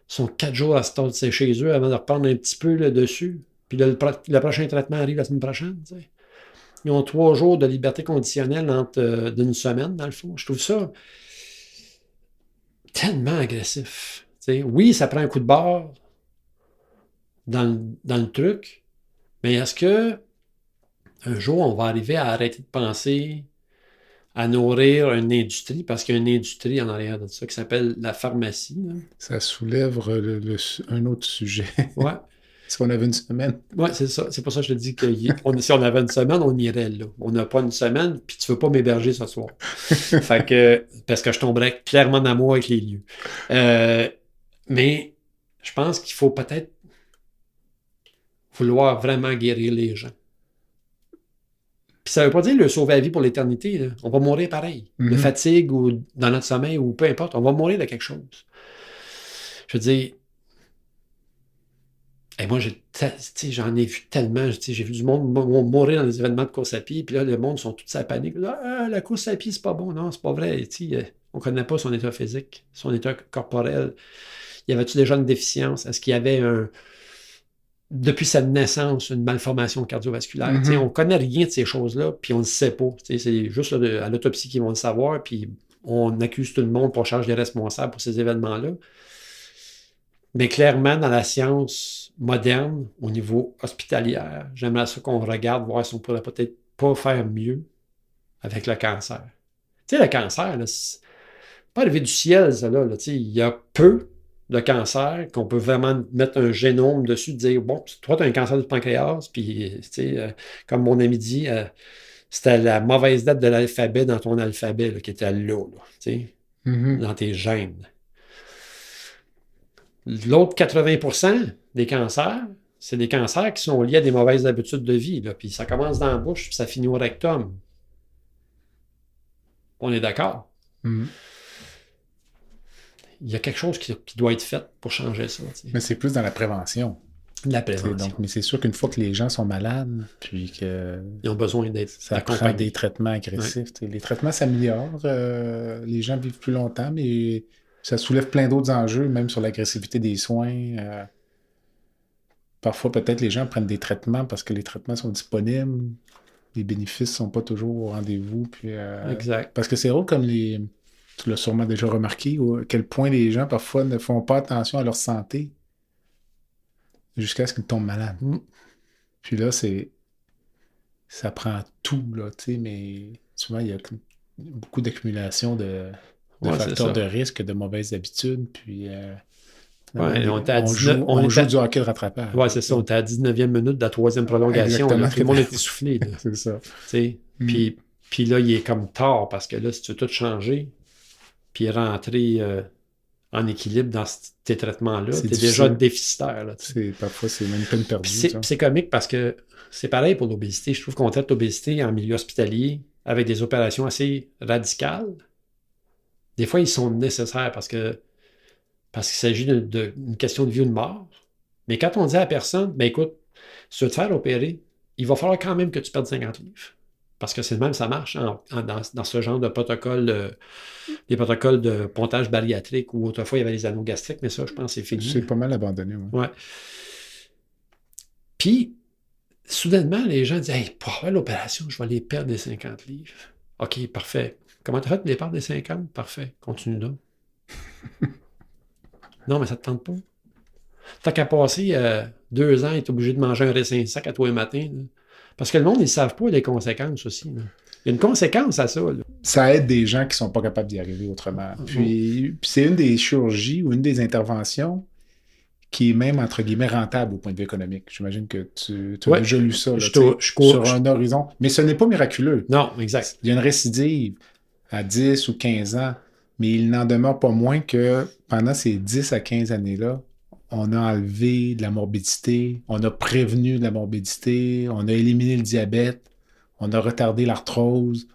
sont 4 jours à se tasser chez eux avant de reprendre un petit peu le dessus. Puis le prochain traitement arrive la semaine prochaine, tu sais. Ils ont 3 jours de liberté conditionnelle d'une semaine, dans le fond. Je trouve ça tellement agressif. T'sais, oui, ça prend un coup de barre dans le truc, mais est-ce que un jour, on va arriver à arrêter de penser à nourrir une industrie, parce qu'il y a une industrie en arrière de ça qui s'appelle la pharmacie. Là. Ça soulève un autre sujet. Ouais. Si on avait une semaine. Oui, c'est ça. C'est pour ça que je te dis que si on avait une semaine, on irait là. On n'a pas une semaine, puis tu ne veux pas m'héberger ce soir. Fait que, parce que je tomberais clairement en amour avec les lieux. Mais je pense qu'il faut peut-être vouloir vraiment guérir les gens. Puis ça ne veut pas dire le sauver la vie pour l'éternité. Là. On va mourir pareil. De fatigue ou dans notre sommeil ou peu importe. On va mourir de quelque chose. Je veux dire, et moi, j'en ai vu tellement. J'ai vu du monde mourir dans des événements de course à pied. Puis là, le monde sont tous à panique. Ah, la course à pied, c'est pas bon. Non, c'est pas vrai. On ne connaît pas son état physique, son état corporel. Y avait-tu déjà une déficience? Est-ce qu'il y avait depuis sa naissance, une malformation cardiovasculaire? On ne connaît rien de ces choses-là, puis on ne le sait pas. C'est juste à l'autopsie qu'ils vont le savoir, puis on accuse tout le monde pour charger les responsables pour ces événements-là. Mais clairement, dans la science moderne, au niveau hospitalier, j'aimerais ça qu'on regarde, voir si on pourrait peut-être pas faire mieux avec le cancer. Tu sais, le cancer, là, c'est pas arrivé du ciel, ça, là. Il y a peu de cancer qu'on peut vraiment mettre un génome dessus, dire, bon, toi, tu as un cancer du pancréas, puis, comme mon ami dit, c'était la mauvaise date de l'alphabet dans ton alphabet là, qui était là, dans tes gènes. L'autre 80% des cancers, c'est des cancers qui sont liés à des mauvaises habitudes de vie. Là. Puis ça commence dans la bouche, puis ça finit au rectum. On est d'accord? Il y a quelque chose qui doit être fait pour changer ça. Mais c'est plus dans la prévention. La prévention. Donc, mais c'est sûr qu'une fois que les gens sont malades, puis que ils ont besoin d'être ça prend des traitements agressifs. Ouais. Les traitements s'améliorent, les gens vivent plus longtemps, mais ça soulève plein d'autres enjeux, même sur l'agressivité des soins. Parfois, peut-être, les gens prennent des traitements parce que les traitements sont disponibles. Les bénéfices ne sont pas toujours au rendez-vous. Puis, exact. Parce que c'est drôle comme tu l'as sûrement déjà remarqué, à quel point les gens, parfois, ne font pas attention à leur santé jusqu'à ce qu'ils tombent malades. Puis là, ça prend tout, là, tu sais, mais souvent, il y a beaucoup d'accumulation de facteurs de risque, de mauvaises habitudes, puis on joue du hockey de rattrapage. Oui, c'est ça. On était à la 19e minute de la 3e prolongation. Là, tout le monde est essoufflé. C'est ça. Puis là, il est comme tard, parce que là, si tu veux tout changer, puis rentrer en équilibre dans tes traitements-là, tu es déjà déficitaire. Là, parfois, c'est même peine perdue. C'est comique parce que c'est pareil pour l'obésité. Je trouve qu'on traite l'obésité en milieu hospitalier avec des opérations assez radicales. Des fois, ils sont nécessaires parce qu'il s'agit d'une question de vie ou de mort. Mais quand on dit à la personne, ben écoute, si tu veux te faire opérer, il va falloir quand même que tu perdes 50 livres. Parce que c'est de même, ça marche dans ce genre de protocole, des protocoles de pontage bariatrique où autrefois il y avait les anneaux gastriques, mais ça, je pense, c'est fini. C'est pas mal abandonné. Ouais. Puis, soudainement, les gens disent, hey, pour avoir l'opération, je vais les perdre des 50 livres. OK, parfait. Comment tu as fait pour les perdre des 50? Parfait. Continue donc. Non, mais ça ne te tente pas. T'as qu'à passer 2 ans et t'es obligé de manger un raisin sec à tous les matins. Là. Parce que le monde, ils ne savent pas les conséquences aussi. Là. Il y a une conséquence à ça. Là. Ça aide des gens qui ne sont pas capables d'y arriver autrement. Puis c'est une des chirurgies ou une des interventions qui est même, entre guillemets, rentable au point de vue économique. J'imagine que tu as déjà lu ça là, sur un horizon. Mais ce n'est pas miraculeux. Non, exact. Il y a une récidive à 10 ou 15 ans, mais il n'en demeure pas moins que pendant ces 10 à 15 années-là, on a enlevé de la morbidité, on a prévenu de la morbidité, on a éliminé le diabète, on a retardé l'arthrose.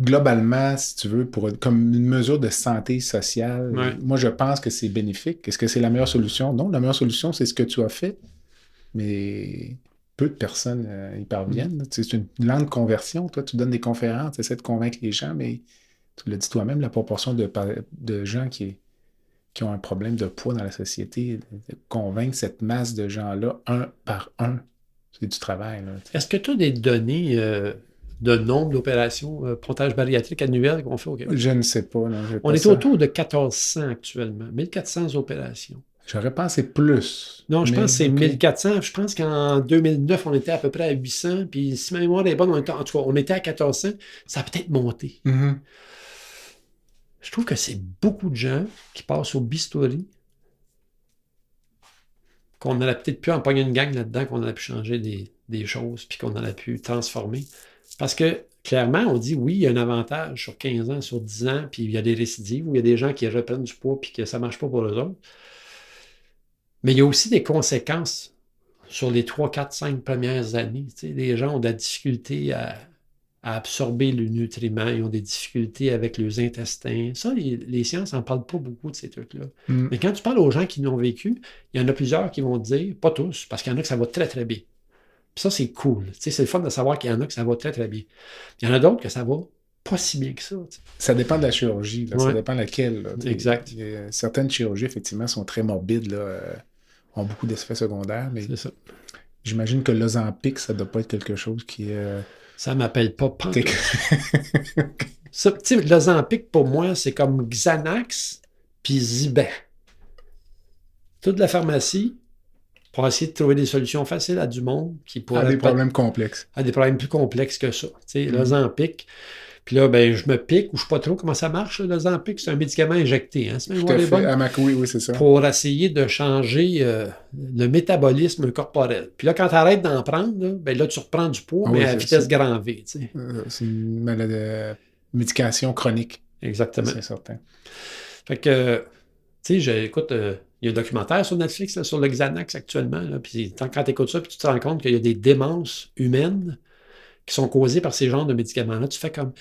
Globalement, si tu veux, comme une mesure de santé sociale, moi, je pense que c'est bénéfique. Est-ce que c'est la meilleure solution? Non, la meilleure solution, c'est ce que tu as fait, mais peu de personnes y parviennent. C'est une lente conversion. Toi, tu donnes des conférences, tu essaies de convaincre les gens, mais tu l'as dit toi-même, la proportion de gens qui ont un problème de poids dans la société, de convaincre cette masse de gens-là, un par un, C'est du travail. Là, est-ce que tu as des données de nombre d'opérations pontage bariatrique annuelles qu'on fait au Québec? Je ne sais pas. Non, On est autour de 1400 actuellement, 1400 opérations. J'aurais pensé plus. Non, je pense que c'est OK. 1400. Je pense qu'en 2009, on était à peu près à 800. Puis si ma mémoire est bonne, en tout cas, on était à 1400. Ça a peut-être monté. Mm-hmm. Je trouve que c'est beaucoup de gens qui passent au bistouri, qu'on aurait peut-être pu empoigner une gang là-dedans, qu'on aurait pu changer des choses, puis qu'on aurait pu transformer. Parce que, clairement, on dit, oui, il y a un avantage sur 15 ans, sur 10 ans, puis il y a des récidives, ou il y a des gens qui reprennent du poids, puis que ça ne marche pas pour eux autres. Mais il y a aussi des conséquences sur les 3, 4, 5 premières années. Tu sais, les gens ont de la difficulté à absorber le nutriment, ils ont des difficultés avec leurs intestins. Ça, les sciences n'en parlent pas beaucoup de ces trucs-là. Mm. Mais quand tu parles aux gens qui l'ont vécu, il y en a plusieurs qui vont te dire, pas tous, parce qu'il y en a que ça va très, très bien. Puis ça, c'est cool. Tu sais, c'est le fun de savoir qu'il y en a que ça va très, très bien. Il y en a d'autres que ça va pas si bien que ça. Tu sais. Ça dépend de la chirurgie. Là. Ouais. Ça dépend laquelle. Là. Exact. Certaines chirurgies, effectivement, sont très morbides, là, ont beaucoup d'effets secondaires, mais C'est ça. j'imagine que l'Ozempic, ça ne doit pas être quelque chose qui est... Ça m'appelle pas pantoute. Ça, tu sais, l'Ozempic, pour moi, c'est comme Xanax puis Zyban. Toute la pharmacie pour essayer de trouver des solutions faciles à du monde qui pourrait... À des problèmes complexes. À des problèmes plus complexes que ça. Tu sais, l'Ozempic. Puis là, ben, je me pique ou je ne sais pas trop comment ça marche. L'Ozempic, c'est un médicament injecté. Hein, Tout à fait. Oui, c'est ça. Pour essayer de changer le métabolisme corporel. Puis là, quand tu arrêtes d'en prendre, là, ben là, tu reprends du poids, mais à vitesse grand V. Tu sais. C'est une médication chronique. Exactement. C'est certain. Fait que, tu sais, écoute, il y a un documentaire sur Netflix là, sur le Xanax actuellement. Là, puis quand tu écoutes ça, puis tu te rends compte qu'il y a des démences humaines qui sont causées par ces genres de médicaments-là, tu fais comme,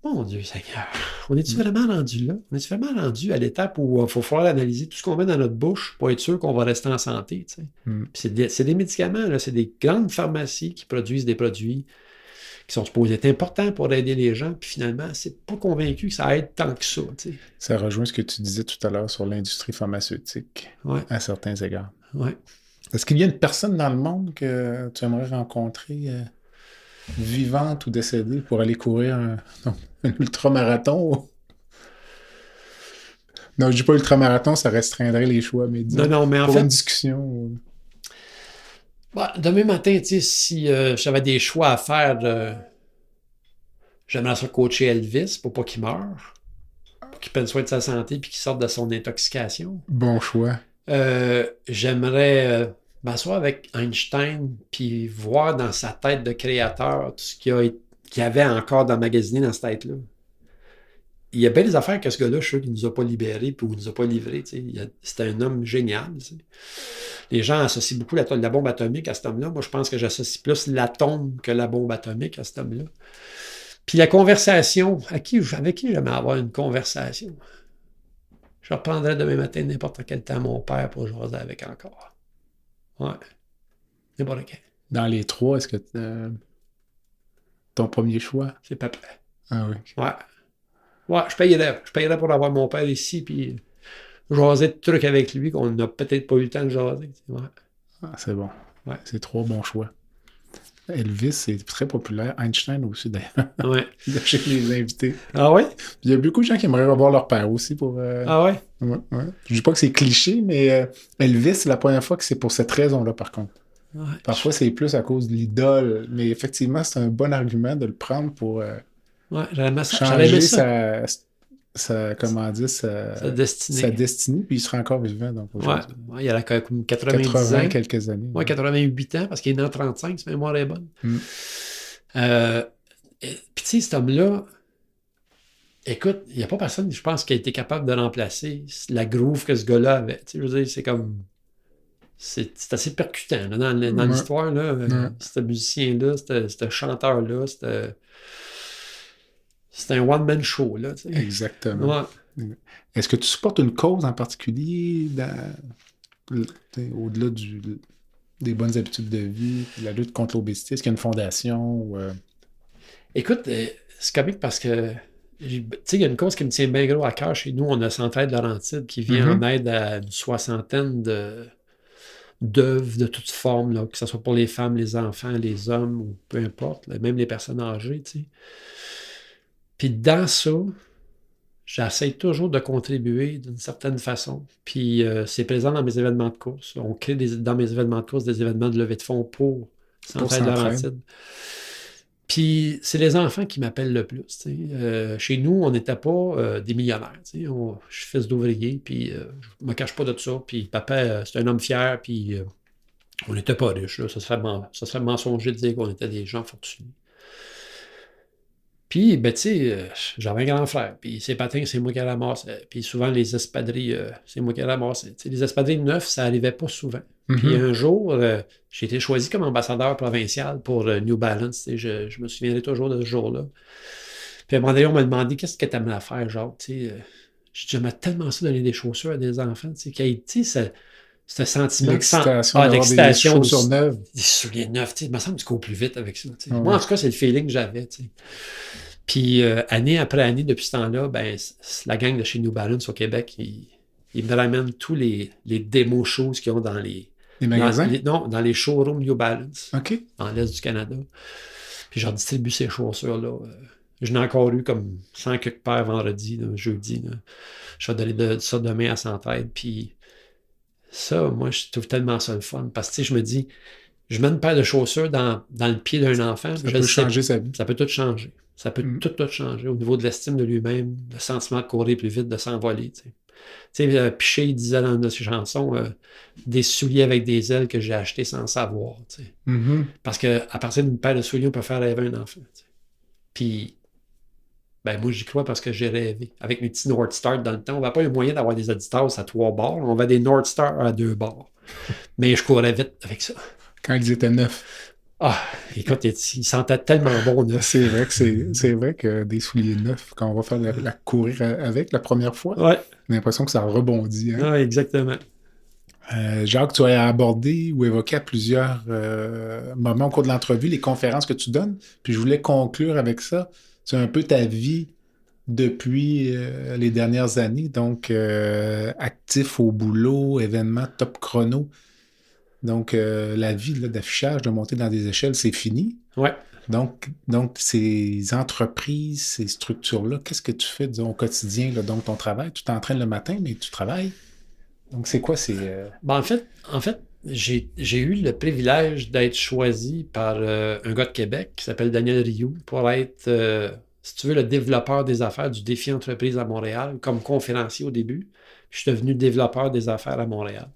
mon Dieu Seigneur, on est-tu vraiment rendu là? On est-tu vraiment rendu à l'étape où il faut falloir analyser tout ce qu'on met dans notre bouche pour être sûr qu'on va rester en santé? Tu sais? C'est des médicaments, là, c'est des grandes pharmacies qui produisent des produits qui sont supposés être importants pour aider les gens, puis finalement, c'est pas convaincu que ça aide tant que ça. Tu sais. Ça rejoint ce que tu disais tout à l'heure sur l'industrie pharmaceutique, à certains égards. Ouais. Est-ce qu'il y a une personne dans le monde que tu aimerais rencontrer vivante ou décédée pour aller courir un ultramarathon? Non, je dis pas ultramarathon, ça restreindrait les choix, mais disons, non, mais en pour fait, une discussion. Bah, demain matin, tu sais, si j'avais des choix à faire, j'aimerais ça coacher Elvis pour pas qu'il meure, pour qu'il prenne soin de sa santé et qu'il sorte de son intoxication. Bon choix. J'aimerais m'asseoir avec Einstein puis voir dans sa tête de créateur tout ce qu'il y avait encore d'emmagasiné dans cette tête-là. Il y a bien des affaires que ce gars-là, je suis sûr qu'il ne nous a pas libérés puis il ne nous a pas livrés. C'était un homme génial. Tu sais. Les gens associent beaucoup la bombe atomique à cet homme-là. Moi, je pense que j'associe plus l'atome que la bombe atomique à cet homme-là. Puis la conversation, avec qui j'aimerais avoir une conversation? Je reprendrais demain matin n'importe quel temps mon père pour jaser avec encore. Ouais. N'importe quel. Dans les trois, est-ce que ton premier choix? C'est papa. Ah oui. Ouais. Ouais, je payerais pour avoir mon père ici, puis jaser de trucs avec lui qu'on n'a peut-être pas eu le temps de jaser. Ouais. Ah, c'est bon. Ouais. C'est trois bons choix. Elvis, c'est très populaire. Einstein aussi, d'ailleurs. Ouais. Chez les invités. Ah ouais? Il y a beaucoup de gens qui aimeraient revoir leur père aussi pour... Ah ouais? Ouais. Je dis pas que c'est cliché, mais Elvis, c'est la première fois que c'est pour cette raison-là, par contre. Ouais. Parfois, c'est plus à cause de l'idole, mais effectivement, c'est un bon argument de le prendre pour ouais, j'aimais ça. changer sa destinée. Sa destinée, puis il sera encore vivant. Donc, ouais, il a comme 90 ans. quelques années. Ouais, 88 ans, parce qu'il est né en 35, si ma mémoire est bonne. Puis tu sais, cet homme-là, écoute, il n'y a pas personne, je pense, qui a été capable de remplacer la groove que ce gars-là avait. Tu sais, je veux dire, c'est comme... C'est assez percutant là, dans l'histoire. Là, ce musicien-là, ce chanteur-là, c'est un one-man show. Là, tu sais. Exactement. Ouais. Est-ce que tu supportes une cause en particulier au-delà des bonnes habitudes de vie, la lutte contre l'obésité? Est-ce qu'il y a une fondation? Écoute, c'est comique parce que il y a une cause qui me tient bien gros à cœur chez nous. On a Centraide Laurentide qui vient en aide à une soixantaine de d'œuvres de toutes formes, là, que ce soit pour les femmes, les enfants, les hommes, ou peu importe, là, même les personnes âgées, tu sais. Puis dans ça, j'essaie toujours de contribuer d'une certaine façon. Puis c'est présent dans mes événements de course. On crée dans mes événements de course des événements de levée de fonds pour Centraide-Laurentide. Puis c'est les enfants qui m'appellent le plus. Chez nous, on n'était pas des millionnaires. Je suis fils d'ouvrier, puis je me cache pas de ça. Puis papa, c'est un homme fier, puis on n'était pas riches. Là. Ça serait mensonger de dire qu'on était des gens fortunés. Puis, ben, tu sais, j'avais un grand frère. Puis, ses patins, c'est moi qui ramasse. Puis, souvent, les espadrilles, c'est moi qui ramasse. Les espadrilles neufs, ça n'arrivait pas souvent. Puis, un jour, j'ai été choisi comme ambassadeur provincial pour New Balance. Je me souviendrai toujours de ce jour-là. Puis, à un moment donné, on m'a demandé qu'est-ce que tu aimerais faire, genre, tu sais. J'aimais tellement ça donner des chaussures à des enfants, tu sais, ce sentiment l'excitation, l'excitation des chaussures neuves. Des souliers neufs, il me semble que tu cours plus vite avec ça. Moi, en tout cas, c'est le feeling que j'avais. Puis, année après année, depuis ce temps-là, ben, la gang de chez New Balance au Québec, ils me ramènent tous les démos choses qu'ils ont dans les magasins? Dans les showrooms New Balance, dans l'Est du Canada. Puis, je leur distribue ces chaussures-là. Je n'ai encore eu comme 100 quelques paires vendredi, là, jeudi. Là. Je vais donner ça demain à Centraide. Puis, ça, moi, je trouve tellement ça le fun. Parce que, je me dis, je mets une paire de chaussures dans le pied d'un enfant. Ça peut changer sa vie. Ça peut tout changer. Ça peut tout changer au niveau de l'estime de lui-même, le sentiment de courir plus vite, de s'envoler. Tu sais, Piché, il disait dans une de ses chansons, des souliers avec des ailes que j'ai achetés sans savoir. Tu sais. Parce qu'à partir d'une paire de souliers, on peut faire rêver un enfant. Tu sais. Puis, ben moi, j'y crois parce que j'ai rêvé. Avec mes petits North Star dans le temps, on n'avait pas un moyen d'avoir des auditeurs à 3 bords. On avait des North Star à 2 bords. Mais je courais vite avec ça. Quand ils étaient neufs. Ah, écoute, il sentait tellement bon neuf. C'est vrai que des souliers neufs, quand on va faire la courir avec la première fois, ouais. On a l'impression que ça rebondit. Hein? Oui, exactement. Jacques, tu as abordé ou évoqué à plusieurs moments au cours de l'entrevue les conférences que tu donnes. Puis je voulais conclure avec ça. C'est un peu ta vie depuis les dernières années. Donc, actif au boulot, événements top chrono. Donc, la vie là, d'affichage, de monter dans des échelles, c'est fini. Ouais. Donc, ces entreprises, ces structures-là, qu'est-ce que tu fais, disons, au quotidien? Là, donc, ton travail, tu t'entraînes le matin, mais tu travailles. Donc, c'est quoi ces... Ben, en fait, j'ai eu le privilège d'être choisi par un gars de Québec qui s'appelle Daniel Rioux pour être, si tu veux, le développeur des affaires du défi entreprise à Montréal, comme conférencier au début. Je suis devenu développeur des affaires à Montréal.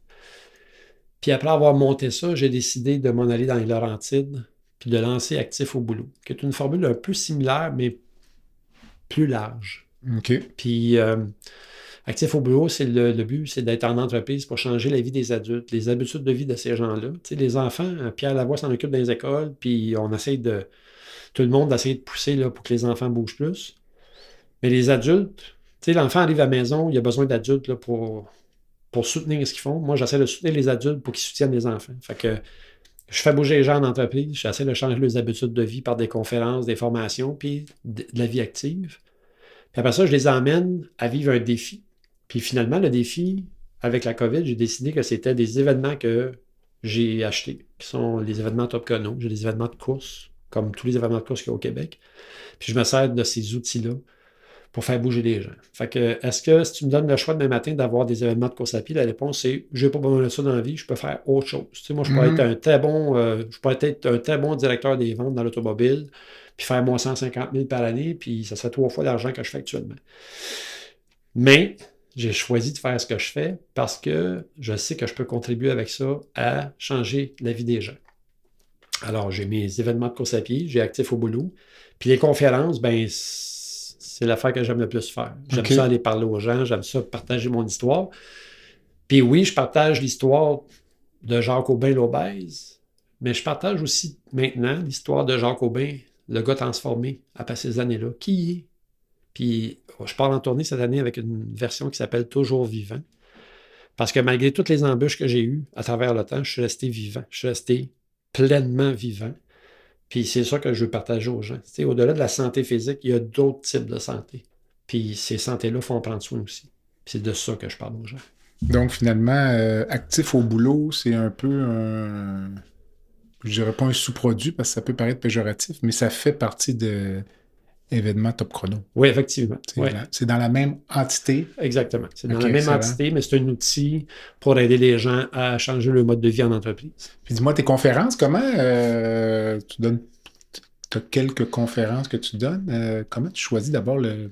Puis après avoir monté ça, j'ai décidé de m'en aller dans les Laurentides puis de lancer Actif au boulot, qui est une formule un peu similaire, mais plus large. OK. Puis Actif au boulot, le but, c'est d'être en entreprise pour changer la vie des adultes, les habitudes de vie de ces gens-là. Tu sais, les enfants, Pierre Lavoie s'en occupe dans les écoles, puis on essaye tout le monde d'essayer de pousser là, pour que les enfants bougent plus. Mais les adultes, tu sais, l'enfant arrive à la maison, il a besoin d'adultes là, pour soutenir ce qu'ils font. Moi, j'essaie de soutenir les adultes pour qu'ils soutiennent les enfants. Fait que je fais bouger les gens en entreprise, j'essaie de changer leurs habitudes de vie par des conférences, des formations, puis de la vie active. Puis après ça, je les emmène à vivre un défi. Puis finalement, le défi, avec la COVID, j'ai décidé que c'était des événements que j'ai achetés, qui sont les événements Top Chrono. J'ai des événements de course, comme tous les événements de course qu'il y a au Québec. Puis je me sers de ces outils-là pour faire bouger les gens. Fait que, est-ce que si tu me donnes le choix demain matin d'avoir des événements de course à pied, la réponse c'est je n'ai pas besoin de ça dans la vie, je peux faire autre chose. Tu sais, moi, je pourrais être un très bon directeur des ventes dans l'automobile, puis faire mon 150 000 par année, puis ça serait 3 fois l'argent que je fais actuellement. Mais j'ai choisi de faire ce que je fais parce que je sais que je peux contribuer avec ça à changer la vie des gens. Alors, j'ai mes événements de course à pied, j'ai Actif au boulot, puis les conférences, ben c'est l'affaire que j'aime le plus faire. J'aime ça aller parler aux gens, j'aime ça partager mon histoire. Puis oui, je partage l'histoire de Jacques Aubin l'obèse, mais je partage aussi maintenant l'histoire de Jacques Aubin, le gars transformé après ces années-là. Qui il est? Puis je pars en tournée cette année avec une version qui s'appelle Toujours vivant. Parce que malgré toutes les embûches que j'ai eues à travers le temps, je suis resté vivant. Je suis resté pleinement vivant. Puis c'est ça que je veux partager aux gens. T'sais, au-delà de la santé physique, il y a d'autres types de santé. Puis ces santé-là font prendre soin aussi. Puis c'est de ça que je parle aux gens. Donc, finalement, actif au boulot, c'est un peu je dirais pas un sous-produit parce que ça peut paraître péjoratif, mais ça fait partie de événements top chrono. Oui, effectivement. C'est dans la même entité. Exactement. C'est dans la même entité, mais c'est un outil pour aider les gens à changer le mode de vie en entreprise. Puis dis-moi, tes conférences, comment tu donnes... Tu as quelques conférences que tu donnes. Comment tu choisis d'abord le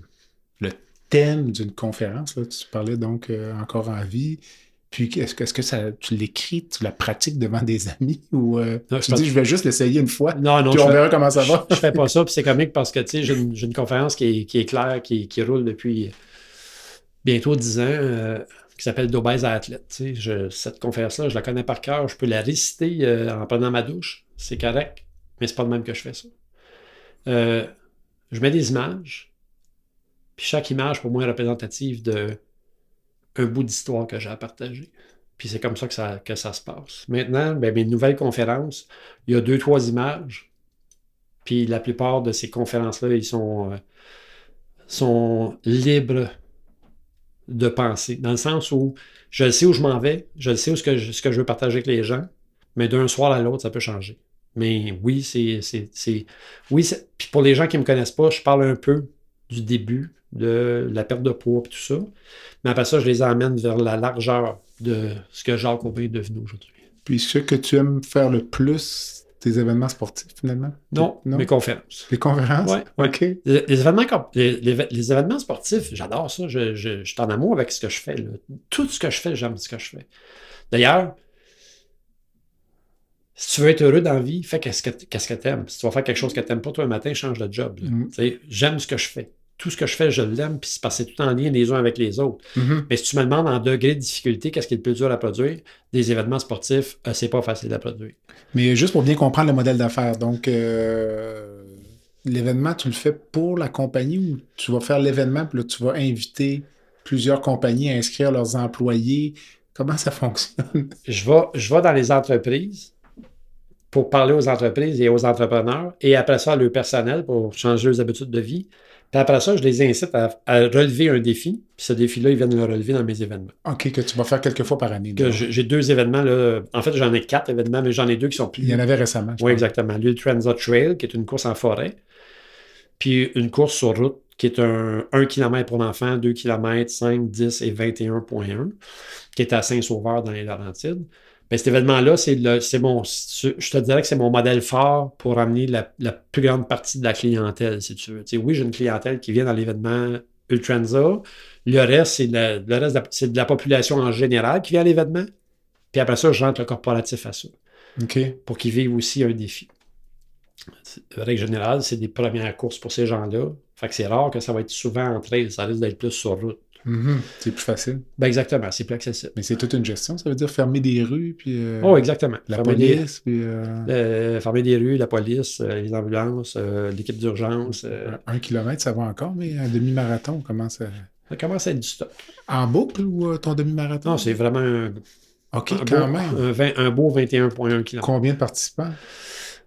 thème d'une conférence? Là? Tu parlais donc encore en vie. Puis, est-ce que tu l'écris, tu la pratiques devant des amis ou tu dis, je vais juste l'essayer une fois, puis on verra comment ça va? Je fais pas ça, puis c'est comique parce que, tu sais, j'ai une conférence qui est claire, qui roule depuis bientôt 10 ans, qui s'appelle d'obèse à athlète. Tu sais, cette conférence-là, je la connais par cœur, je peux la réciter en prenant ma douche, c'est correct, mais c'est pas de même que je fais ça. Je mets des images, puis chaque image, pour moi, est représentative d'un bout d'histoire que j'ai à partager. Puis c'est comme ça que ça se passe. Maintenant, mes nouvelles conférences, il y a 2-3 images, puis la plupart de ces conférences-là, ils sont libres de penser, dans le sens où je sais où je m'en vais, je sais ce que je veux partager avec les gens, mais d'un soir à l'autre, ça peut changer. Mais oui, puis pour les gens qui ne me connaissent pas, je parle un peu du début, de la perte de poids et tout ça. Mais après ça, je les emmène vers la largeur de ce que Jacques Aubin est devenu aujourd'hui. Puis ce que tu aimes faire le plus, tes événements sportifs, finalement? Non, mes conférences. Les conférences? Oui. OK. Les événements sportifs, j'adore ça. Je suis en amour avec ce que je fais. Là. Tout ce que je fais, j'aime ce que je fais. D'ailleurs, si tu veux être heureux dans la vie, fais qu'est-ce que tu aimes. Si tu vas faire quelque chose que tu n'aimes pas, toi, un matin, change de job. J'aime ce que je fais. Tout ce que je fais, je l'aime, puis c'est parce que c'est tout en lien les uns avec les autres. Mm-hmm. Mais si tu me demandes en degré de difficulté, qu'est-ce qui est le plus dur à produire, des événements sportifs, c'est pas facile à produire. Mais juste pour bien comprendre le modèle d'affaires, donc l'événement, tu le fais pour la compagnie ou tu vas faire l'événement, puis là, tu vas inviter plusieurs compagnies à inscrire leurs employés? Comment ça fonctionne? Je vais dans les entreprises pour parler aux entreprises et aux entrepreneurs, et après ça, à leur personnel pour changer leurs habitudes de vie. Puis après ça, je les incite à relever un défi. Puis ce défi-là, ils viennent le relever dans mes événements. OK, que tu vas faire quelques fois par année. J'ai 2 événements. Là. En fait, j'en ai 4 événements, mais j'en ai 2 qui sont plus... Il y en avait récemment. Oui, exactement. L'Ultranza Trail, qui est une course en forêt. Puis une course sur route, qui est un 1 km pour l'enfant, 2 km, 5, 10 et 21.1, qui est à Saint-Sauveur dans les Laurentides. Mais cet événement-là, je te dirais que c'est mon modèle fort pour amener la plus grande partie de la clientèle, si tu veux. Oui, j'ai une clientèle qui vient dans l'événement Ultranza. Le reste, c'est de la population en général qui vient à l'événement. Puis après ça, je rentre le corporatif à ça. OK. Pour qu'ils vivent aussi un défi. De règle générale, c'est des premières courses pour ces gens-là. Fait que c'est rare que ça va être souvent en trail. Ça risque d'être plus sur route. Mm-hmm. C'est plus facile. Exactement, c'est plus accessible. Mais c'est toute une gestion, ça veut dire fermer des rues, puis... Oh, exactement. La police, puis... fermer des rues, la police, les ambulances, l'équipe d'urgence. 1 kilomètre, ça va encore, mais un demi-marathon, comment ça... Ça commence à être du stock. En boucle ou ton demi-marathon? Non, c'est vraiment un beau 21.1 km. Combien de participants?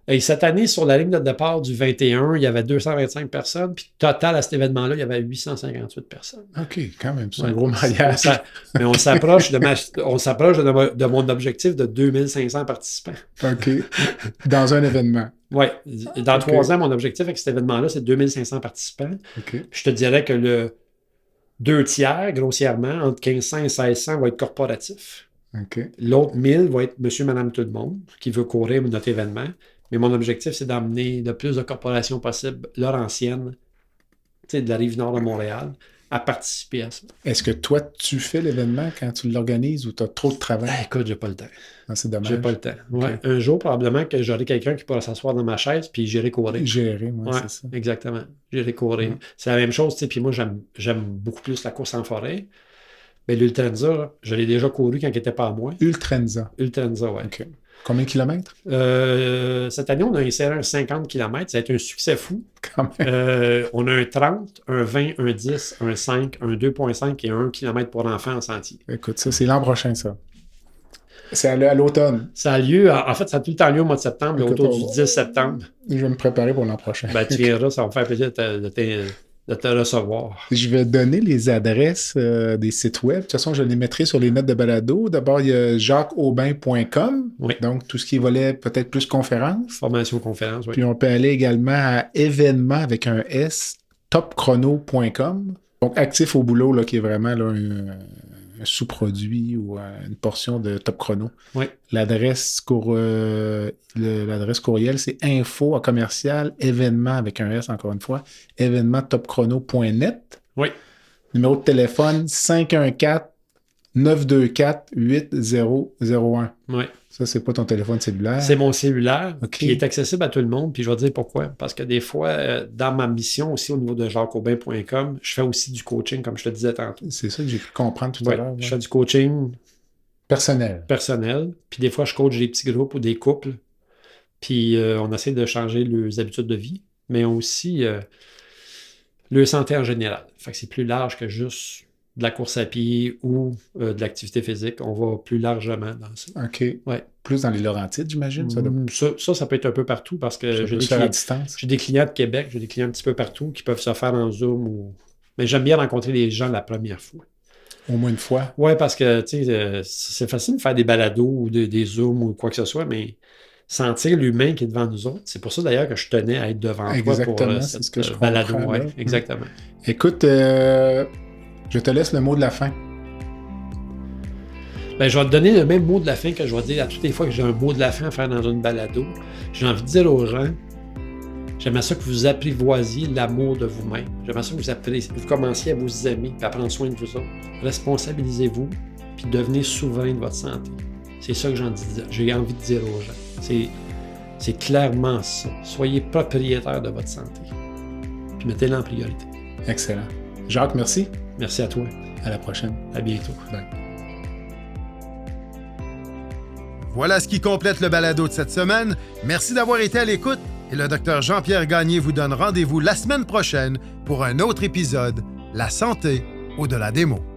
Et cette année, sur la ligne de départ du 21, il y avait 225 personnes, puis total à cet événement-là, il y avait 858 personnes. OK, quand même, c'est un gros maillage. Mais on s'approche de mon objectif de 2500 participants. OK. Dans un événement. Oui. Dans 3 ans, mon objectif avec cet événement-là, c'est 2500 participants. OK. Je te dirais que le 2/3, grossièrement, entre 1500 et 1600, va être corporatif. OK. L'autre 1000 va être monsieur, madame, tout le monde qui veut courir notre événement. Mais mon objectif, c'est d'emmener le plus de corporations possible, Laurentienne, de la rive nord de Montréal, à participer à ça. Est-ce que toi, tu fais l'événement quand tu l'organises ou tu as trop de travail? Écoute, j'ai pas le temps. Ah, c'est dommage. J'ai pas le temps. Okay. Ouais. Un jour, probablement que j'aurai quelqu'un qui pourra s'asseoir dans ma chaise puis j'irai courir. Gérer, moi, c'est ça. Exactement. J'irai courir. Ouais. C'est la même chose, puis moi, j'aime beaucoup plus la course en forêt. Mais l'Ultranza, je l'ai déjà couru quand il n'était pas à moi. Ultranza, oui. OK. Combien de kilomètres? Cette année, on a inséré un 50 km. Ça a été un succès fou. Quand même. On a un 30, un 20, un 10, un 5, un 2,5 et un 1 km pour l'enfant en sentier. Écoute, ça, c'est l'an prochain, ça. C'est à l'automne. Ça a lieu, en fait, ça a tout le temps lieu au mois de septembre, autour du 10 septembre. Je vais me préparer pour l'an prochain. Tu verras, ça va me faire plaisir de te recevoir. Je vais donner les adresses des sites web. De toute façon, je les mettrai sur les notes de balado. D'abord, il y a jacqueaubin.com. Oui. Donc, tout ce qui volait peut-être plus conférences. Formation conférence, oui. Puis, on peut aller également à événements avec un S, topchrono.com. Donc, Actif au boulot, là, qui est vraiment là, un sous-produit ou une portion de Top Chrono. Oui. L'adresse courriel, c'est info@événement avec un S, encore une fois, événementtopchrono.net. Oui. Numéro de téléphone, 514-924-8001. Oui. Ça, c'est pas ton téléphone cellulaire. C'est mon cellulaire OK. qui est accessible à tout le monde. Puis je vais te dire pourquoi. Parce que des fois, dans ma mission aussi au niveau de jacqueaubin.com, je fais aussi du coaching, comme je te disais tantôt. C'est ça que j'ai pu comprendre tout à l'heure. Je fais du coaching personnel. Puis des fois, je coach des petits groupes ou des couples. Puis on essaie de changer leurs habitudes de vie, mais aussi leur santé en général. Fait que c'est plus large que juste de la course à pied ou de l'activité physique. On va plus largement dans ça. OK. Ouais. Plus dans les Laurentides, j'imagine? Ça peut être un peu partout parce que j'ai des clients de Québec, j'ai des clients un petit peu partout qui peuvent se faire en Zoom. Mais j'aime bien rencontrer les gens la première fois. Au moins une fois? Oui, parce que c'est facile de faire des balados ou des Zooms ou quoi que ce soit, mais sentir l'humain qui est devant nous autres. C'est pour ça d'ailleurs que je tenais à être devant toi pour cette balado. Ouais, exactement. Écoute, je te laisse le mot de la fin. Ben, je vais te donner le même mot de la fin que je vais dire à toutes les fois que j'ai un mot de la fin à faire dans une balado. J'ai envie de dire aux gens, j'aimerais ça que vous apprivoisiez l'amour de vous-même. J'aimerais ça que vous commenciez à vous aimer et à prendre soin de vous autres. Responsabilisez-vous puis devenez souverain de votre santé. C'est ça que j'ai envie de dire aux gens. C'est clairement ça. Soyez propriétaire de votre santé. Puis mettez-la en priorité. Excellent. Jacques, merci. Merci à toi. À la prochaine. À bientôt. Bye. Voilà ce qui complète le balado de cette semaine. Merci d'avoir été à l'écoute et le Dr Jean-Pierre Gagné vous donne rendez-vous la semaine prochaine pour un autre épisode, La santé au-delà des mots.